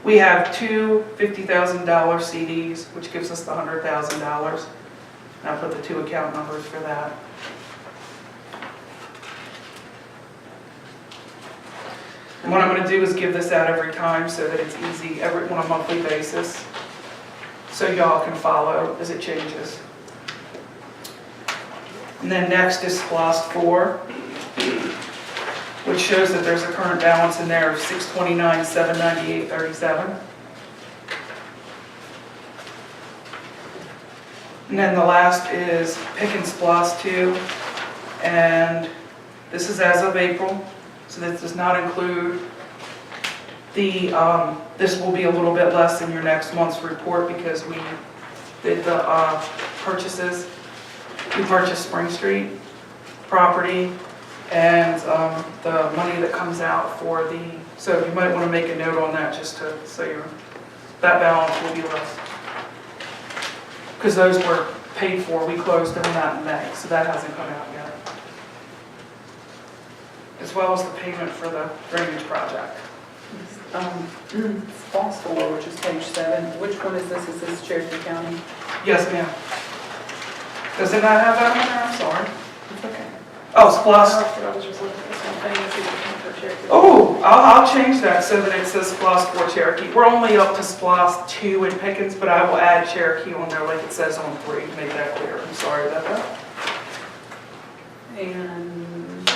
We have two $50,000 CDs, which gives us the $100,000. And I put the two account numbers for that. And what I'm gonna do is give this out every time so that it's easy, on a monthly basis, so y'all can follow as it changes. And then next is SPOS 4, which shows that there's a current balance in there of $629,798.37. And then the last is Pick and SPOS 2, and this is as of April, so this does not include the, this will be a little bit less in your next month's report because we did the purchases. We purchased Spring Street property and the money that comes out for the, so you might want to make a note on that just to, so that balance will be less. Because those were paid for, we closed on that in May, so that hasn't come out yet. As well as the payment for the drainage project. SPOS 4, which is page 7, which one is this? Is this Cherokee County? Yes, ma'am. Does it not have that on there? I'm sorry. It's okay. Oh, SPOS. I was just looking at the same thing, if you can for Cherokee. Oh, I'll change that so that it says SPOS 4 Cherokee. We're only up to SPOS 2 in Pickens, but I will add Cherokee on there like it says on 3 to make that clear. I'm sorry about that. And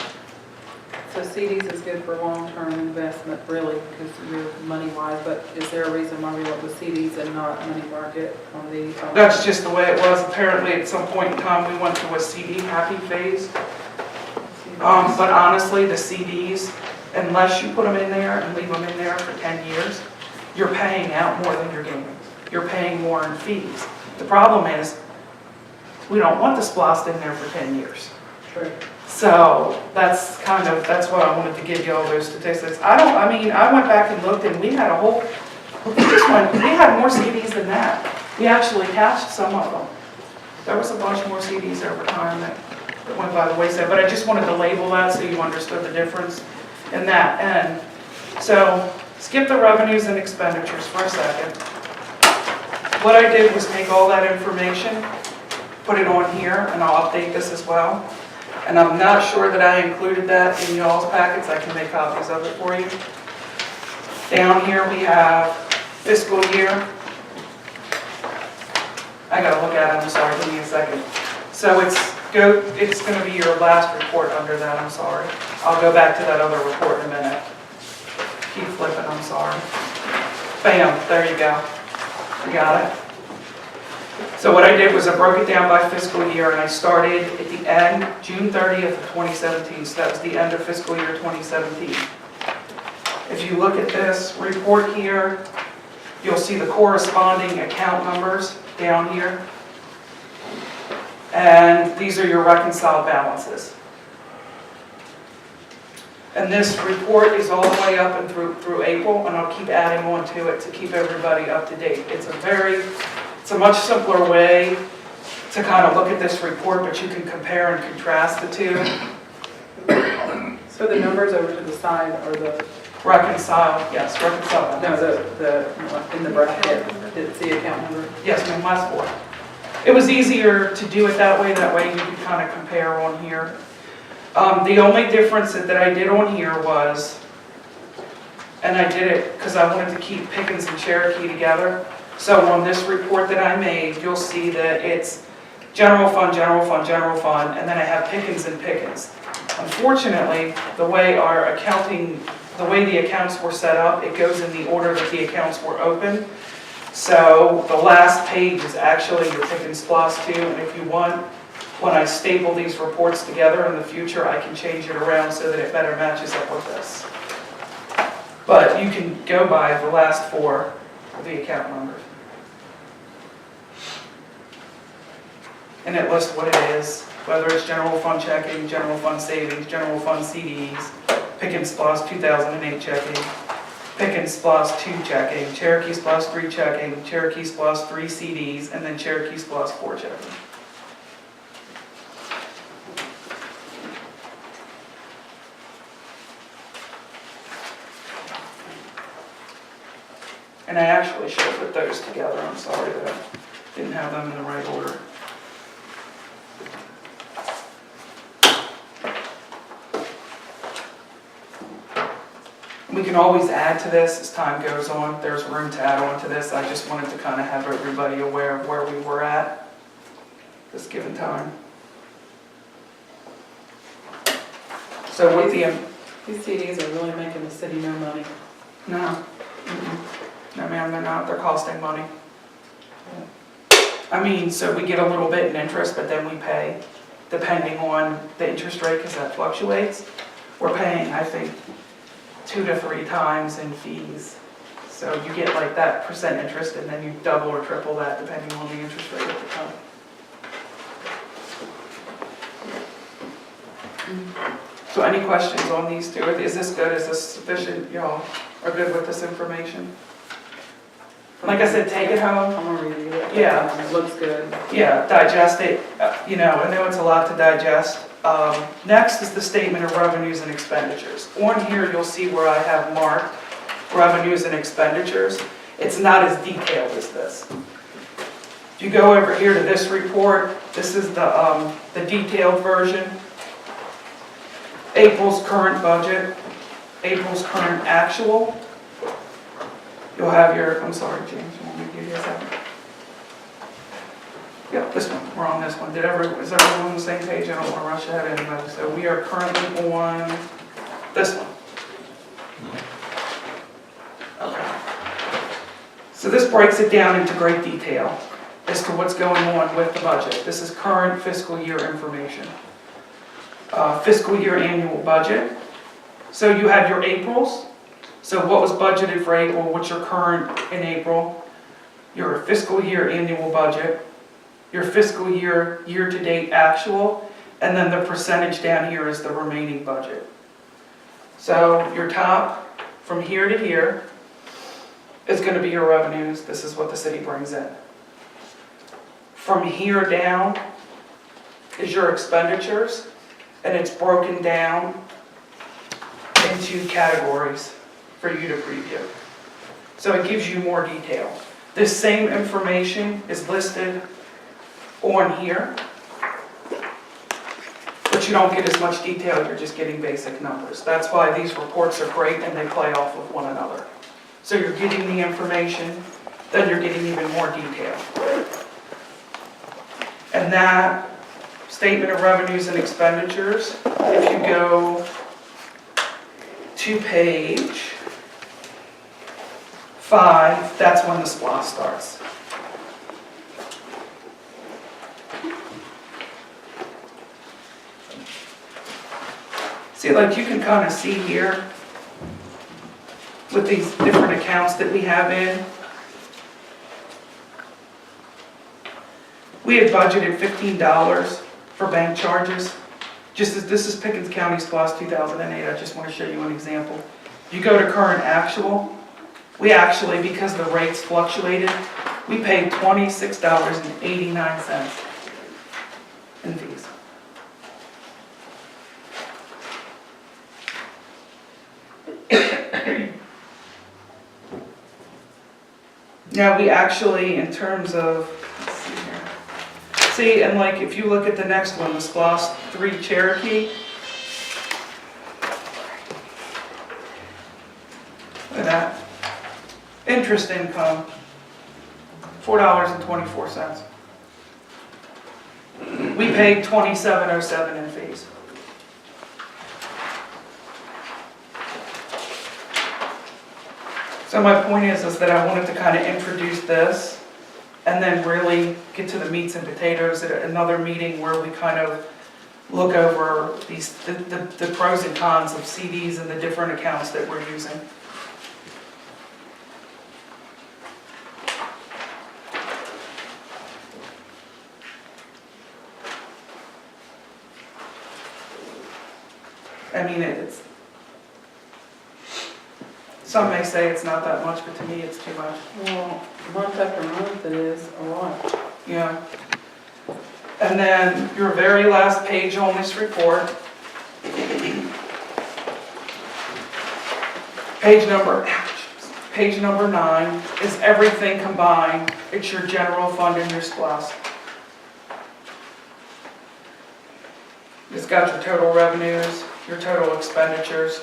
so CDs is good for long-term investment, really, because you're money-wise, but is there a reason why we went with CDs and not money market on the? That's just the way it was. Apparently, at some point in time, we went to a CD happy phase. But honestly, the CDs, unless you put them in there and leave them in there for 10 years, you're paying out more than you're gaining. You're paying more in fees. The problem is, we don't want the SPOS in there for 10 years. True. So that's why I wanted to give you all those statistics. I went back and looked and we had a whole, look at this one, we had more CDs than that. We actually cashed some of them. There was a bunch more CDs over time that went by the wayside, but I just wanted to label that so you understood the difference in that. And so skip the revenues and expenditures for a second. What I did was take all that information, put it on here, and I'll update this as well. And I'm not sure that I included that in y'all's packets. I can make copies of it for you. Down here we have fiscal year. I gotta look at it, I'm sorry, give me a second. So it's gonna be your last report under that, I'm sorry. I'll go back to that other report in a minute. Keep flipping, I'm sorry. Bam, there you go. You got it? So what I did was I broke it down by fiscal year, and I started at the end, June 30th of 2017, so that was the end of fiscal year 2017. If you look at this report here, you'll see the corresponding account numbers down here. And these are your reconciled balances. And this report is all the way up and through April, and I'll keep adding on to it to keep everybody up to date. It's a much simpler way to kind of look at this report, but you can compare and contrast the two. So the numbers over to the side are the, Reconcile, yes, reconcile. no, the in the bracket, it's the account number. Yes, ma'am, last 4. It was easier to do it that way you could kind of compare on here. The only difference that I did on here was, and I did it because I wanted to keep Pickens and Cherokee together. So on this report that I made, you'll see that it's general fund, general fund, general fund, and then I have Pickens and Pickens. Unfortunately, the way the accounts were set up, it goes in the order that the accounts were open. So the last page is actually your Pickens plus 2, and if you want, when I staple these reports together in the future, I can change it around so that it better matches up with this. But you can go by the last 4 of the account numbers. And it lists what it is, whether it's general fund checking, general fund savings, general fund CDs, Pickens plus 2008 checking, Pickens plus 2 checking, Cherokee's plus 3 checking, Cherokee's plus 3 CDs, and then Cherokee's plus 4 checking. And I actually should have put those together. I'm sorry that I didn't have them in the right order. We can always add to this as time goes on. There's room to add on to this. I just wanted to kind of have everybody aware of where we were at this given time. So with the, These CDs are really making the city no money. no, no ma'am, they're not. They're costing money. I mean, so we get a little bit in interest, but then we pay depending on the interest rate because that fluctuates. We're paying, I think, 2 to 3 times in fees. So you get like that percent interest and then you double or triple that depending on the interest rate at the time. So any questions on these two? Is this good? Is this sufficient? Y'all are good with this information? Like I said, take it home. I'm gonna review it. Yeah. It looks good. Yeah, digest it. You know, I know it's a lot to digest. Next is the statement of revenues and expenditures. On here, you'll see where I have marked revenues and expenditures. It's not as detailed as this. If you go over here to this report, this is the detailed version. April's current budget, April's current actual. You'll have your, I'm sorry, James, you want me to give you a second? Yep, this one, we're on this one. Is everyone on the same page? I don't want to rush ahead of anybody. So we are currently on this one. Okay. So this breaks it down into great detail as to what's going on with the budget. This is current fiscal year information. Fiscal year annual budget. So you have your Aprils. So what was budgeted for April, what's your current in April, your fiscal year annual budget, your fiscal year year-to-date actual, and then the percentage down here is the remaining budget. So your top from here to here is going to be your revenues. This is what the city brings in. From here down is your expenditures, and it's broken down into categories for you to preview. So it gives you more detail. This same information is listed on here, but you don't get as much detail, you're just getting basic numbers. That's why these reports are great and they play off of one another. So you're getting the information, then you're getting even more detail. And that statement of revenues and expenditures, if you go to page 5, that's when the SPLOST starts. See, like you can kind of see here with these different accounts that we have in. We had budgeted $15 for bank charges. Just as this is Pickens County SPLOST 2008, I just want to show you an example. You go to current actual, we actually, because the rates fluctuated, we paid $26.89 in fees. Now we actually, in terms of, let's see here. See, and like if you look at the next one, the SPLOST 3 Cherokee. Look at that. Interest income, $4.24. We paid $27.07 in fees. So my point is that I wanted to kind of introduce this and then really get to the meats and potatoes at another meeting where we kind of look over the pros and cons of CDs and the different accounts that we're using. I mean, it's, some may say it's not that much, but to me it's too much. Well, month after month it is a lot. Yeah. And then your very last page on this report, page number 9 is everything combined. It's your general fund and your SPLOST. It's got your total revenues, your total expenditures.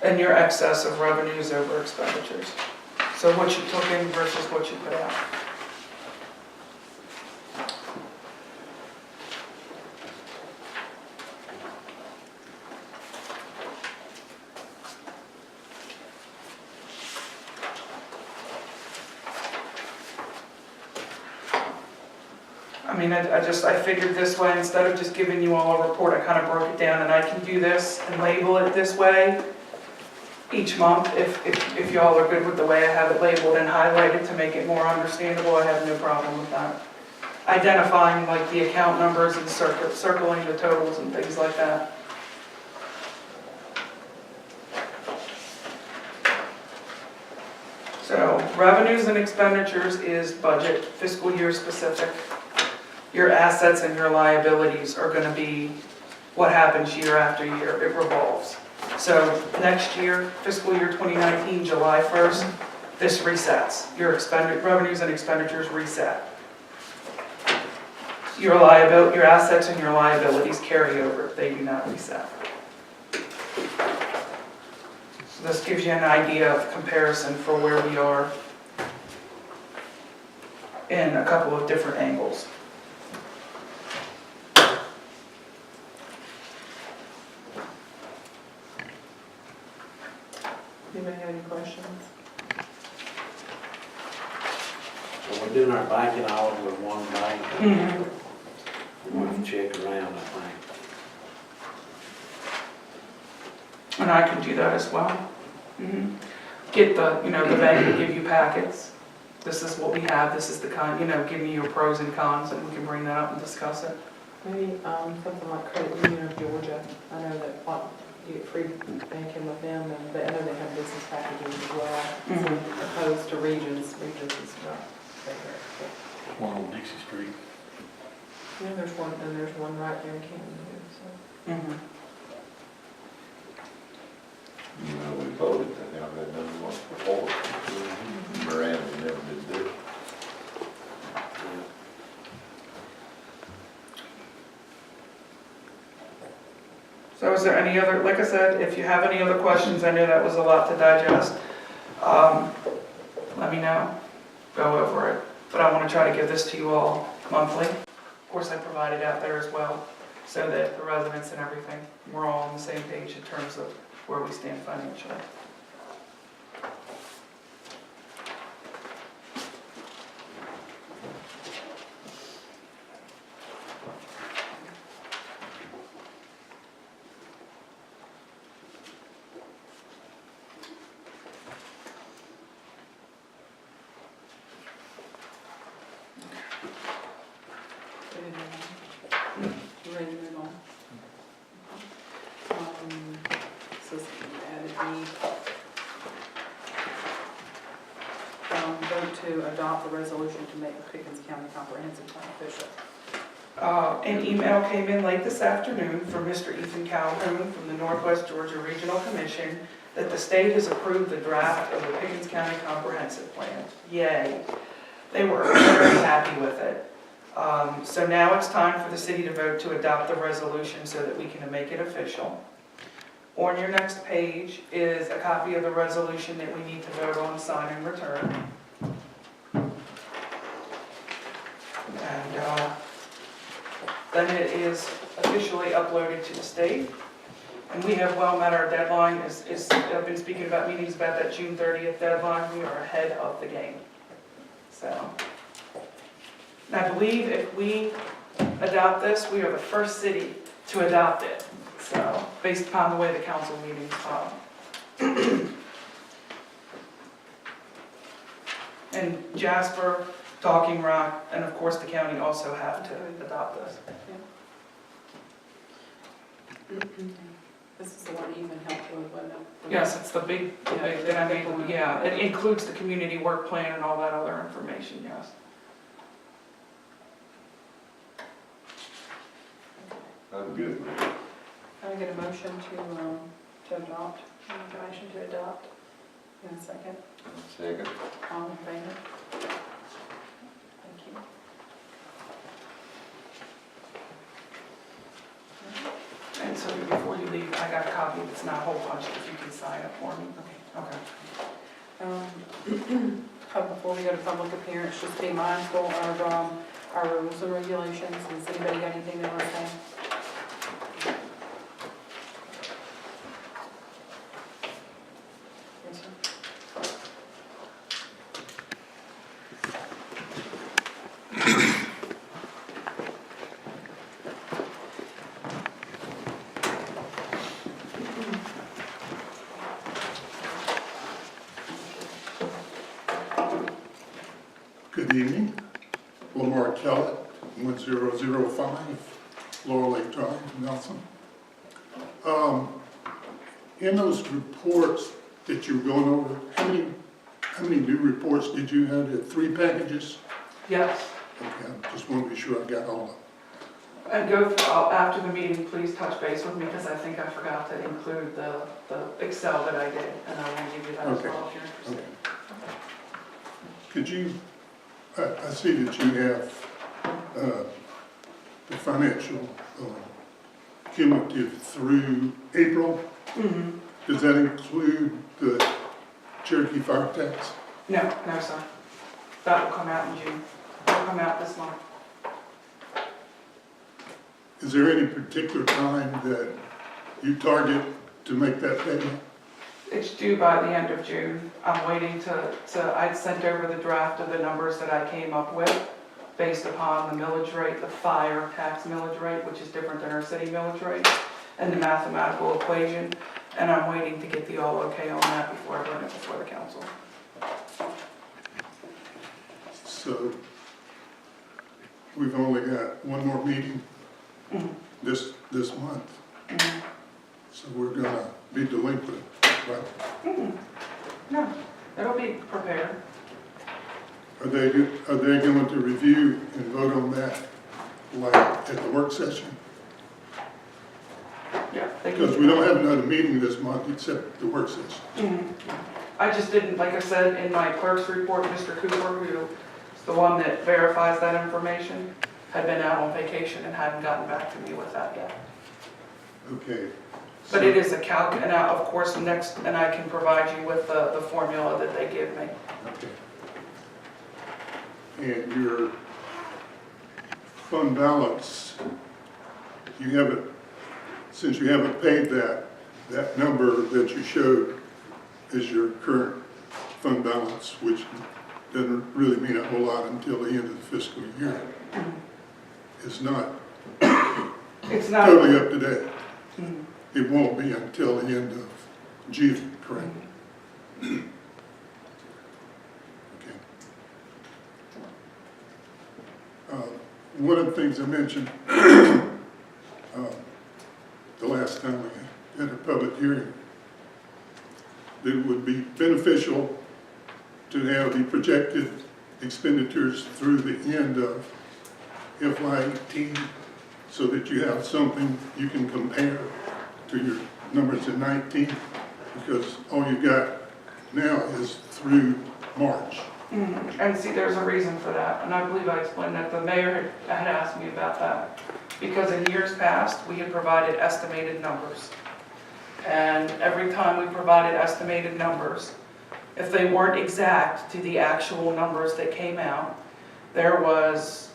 And your excess of revenues over expenditures. So what you took in versus what you put out. I mean, I figured this way, instead of just giving you all a report, I kind of broke it down, and I can do this and label it this way each month, if y'all are good with the way I have it labeled and highlighted to make it more understandable, I have no problem with that. Identifying like the account numbers and circling the totals and things like that. So revenues and expenditures is budget, fiscal year specific. Your assets and your liabilities are going to be what happens year after year. It revolves. So next year, fiscal year 2019, July 1st, this resets. Your revenues and expenditures reset. Your assets and your liabilities carry over. They do not reset. So this gives you an idea of comparison for where we are in a couple of different angles. Anybody have any questions? So we're doing our banking all with one bank. Mm-hmm. We want to check around, I think. And I can do that as well. Mhm. Get the bank will give you packets. This is what we have, this is the kind, give me your pros and cons, and we can bring that up and discuss it. Maybe something like Credit Union of Georgia. I know that you get free banking with them, and I know they have business packages as well. Opposed to Regions. Regions is not favorite. One on Dixie Street. Yeah, there's one right there in Canton too. Mhm. You know, we voted that now that number once before. Miranda never did do it. So is there any other, like I said, if you have any other questions, I know that was a lot to digest. Let me know, go over it. But I want to try to give this to you all monthly. Of course, I provide it out there as well, so that the residents and everything, we're all on the same page in terms of where we stand financially. You ready to move on? So added the vote to adopt the resolution to make the Pickens County Comprehensive Plan official. An email came in late this afternoon from Mr. Ethan Calhoun from the Northwest Georgia Regional Commission that the state has approved the draft of the Pickens County Comprehensive Plan. Yay. They were very happy with it. So now it's time for the city to vote to adopt the resolution so that we can make it official. On your next page is a copy of the resolution that we need to vote on, sign, and return. And then it is officially uploaded to the state. And we have well met our deadline. I've been speaking about meetings about that June 30th deadline. We are ahead of the game. So, and I believe if we adopt this, we are the first city to adopt it. So, based upon the way the council meetings And Jasper, Talking Rock, and of course the county also have to adopt this. This is the one Ethan helped with, wasn't it? Yes, it's the big, and I mean, yeah, it includes the community work plan and all that other information, yes. I'm good. Can I get a motion to adopt? Motion to adopt. In a second. Second. All in favor? Thank you. And So before you leave, I got a copy, it's not a whole bunch, if you can sign it for me. Okay. Before we go to public appearance, just be mindful of our rules and regulations. Has anybody got anything they want to say? Yes, sir. Good evening. Lamar Kellett, 1005 Laurel Lake Drive, Nelson. In those reports that you were going over, how many new reports did you have? 3 packages? Yes. Okay, I just want to be sure I got all of them. And after the meeting, please touch base with me, because I think I forgot to include the Excel that I did, and I will give you that as Okay. well if you're interested. Okay. Could you, I see that you have the financial cumulative through April. Mm-hmm. Does that include the Cherokee fire tax? No, sir. That will come out in June. It'll come out this month. Is there any particular time that you target to make that payment? It's due by the end of June. I'm waiting I'd sent over the draft of the numbers that I came up with based upon the millage rate, the fire tax millage rate, which is different than our city millage rate, and the mathematical equation. And I'm waiting to get the all okay on that before I run it before the council. So we've only got one more meeting this month. So we're gonna be delinquent, right? No, it'll be prepared. Are they going to review and vote on that like at the work session? Yeah. Because we don't have another meeting this month except the work session. I just didn't, like I said, in my clerk's report, Mr. Cooper, who is the one that verifies that information, had been out on vacation and hadn't gotten back to me with that yet. Okay. But it is a calc, and of course, and I can provide you with the formula that they give me. Okay. And your fund balance, you haven't, since you haven't paid that number that you showed is your current fund balance, which doesn't really mean a whole lot until the end of the fiscal year. It's not totally up to date. It won't be until the end of June, correct? Okay. One of the things I mentioned the last time we had a public hearing, that it would be beneficial to have the projected expenditures through the end of FY18 so that you have something you can compare to your numbers in 19, because all you got now is through March. And see, there's a reason for that, and I believe I explained that. The mayor had asked me about that, because in years past, we had provided estimated numbers. And every time we provided estimated numbers, if they weren't exact to the actual numbers that came out, there was,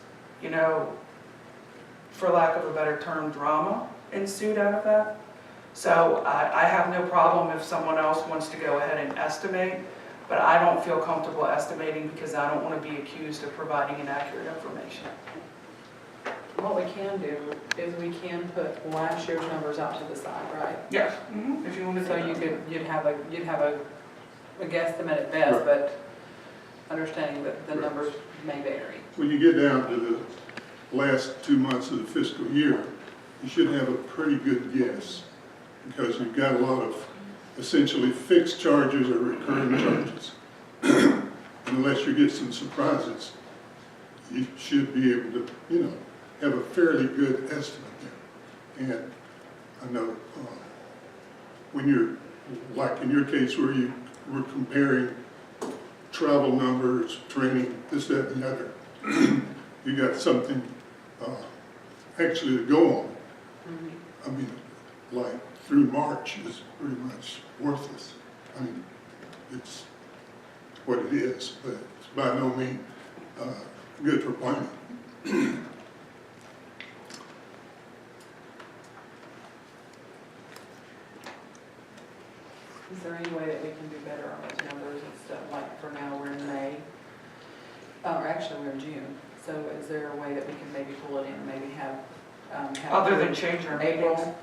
for lack of a better term, drama ensued out of that. So I have no problem if someone else wants to go ahead and estimate, but I don't feel comfortable estimating because I don't want to be accused of providing inaccurate information. What we can do is we can put last year's numbers out to the side, right? Yes. If you want to. So you'd have a guesstimate at best, but understanding that the numbers may vary. When you get down to the last 2 months of the fiscal year, you should have a pretty good guess, because you've got a lot of essentially fixed charges or recurring charges. And unless you get some surprises, you should be able to, have a fairly good estimate there. And I know when you're, like in your case where you were comparing travel numbers, training, this, that, and the other, you got something actually to go on. I mean, like through March is pretty much worthless. I mean, it's what it is, but it's by no means good for planning. Is there any way that we can do better on those numbers and stuff, like for now, we're in May, or actually, we're in June, so is there a way that we can maybe pull it in, maybe have Other than change our meetings, April?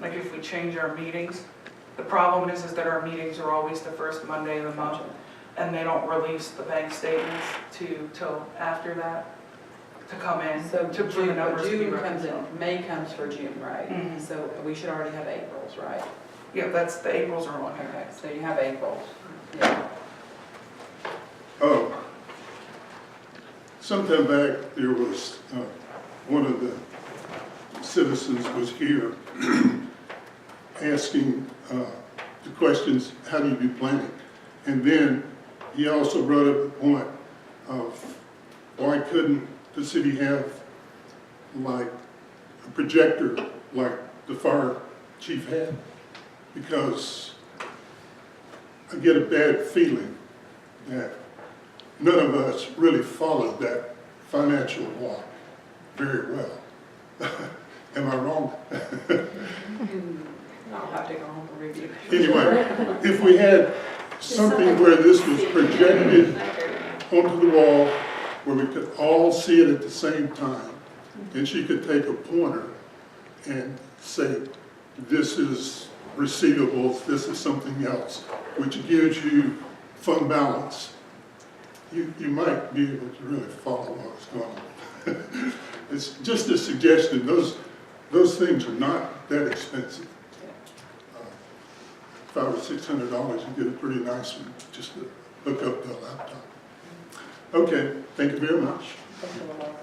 like if we change our meetings, the problem is that our meetings are always the first Monday of the month, and they don't release the bank statements till after that, to come in, So for the June, numbers to be June comes reconciled. in, May comes for June, right? Mhm. So we should already have April's, right? Yeah, that's, the Aprils are on here. Okay, so you have April's, yeah. Oh, sometime back, there was, one of the citizens was here asking the questions, how do you do planning? And then he also brought up the point of why couldn't the city have like a projector like the fire chief had? Because I get a bad feeling that none of us really followed that financial law very well. Am I wrong? I'll have to go home and review. Anyway, if we had something where this was projected onto the wall, where we could all see it at the same time, and she could take a pointer and say, this is receivables, this is something else, which gives you fund balance, you might be able to really follow what's going on. It's just a suggestion. Those things are not that expensive. $500 or $600, you get a pretty nice one, just to hook up to a laptop. Okay, thank you very much. Thank you, Lamar.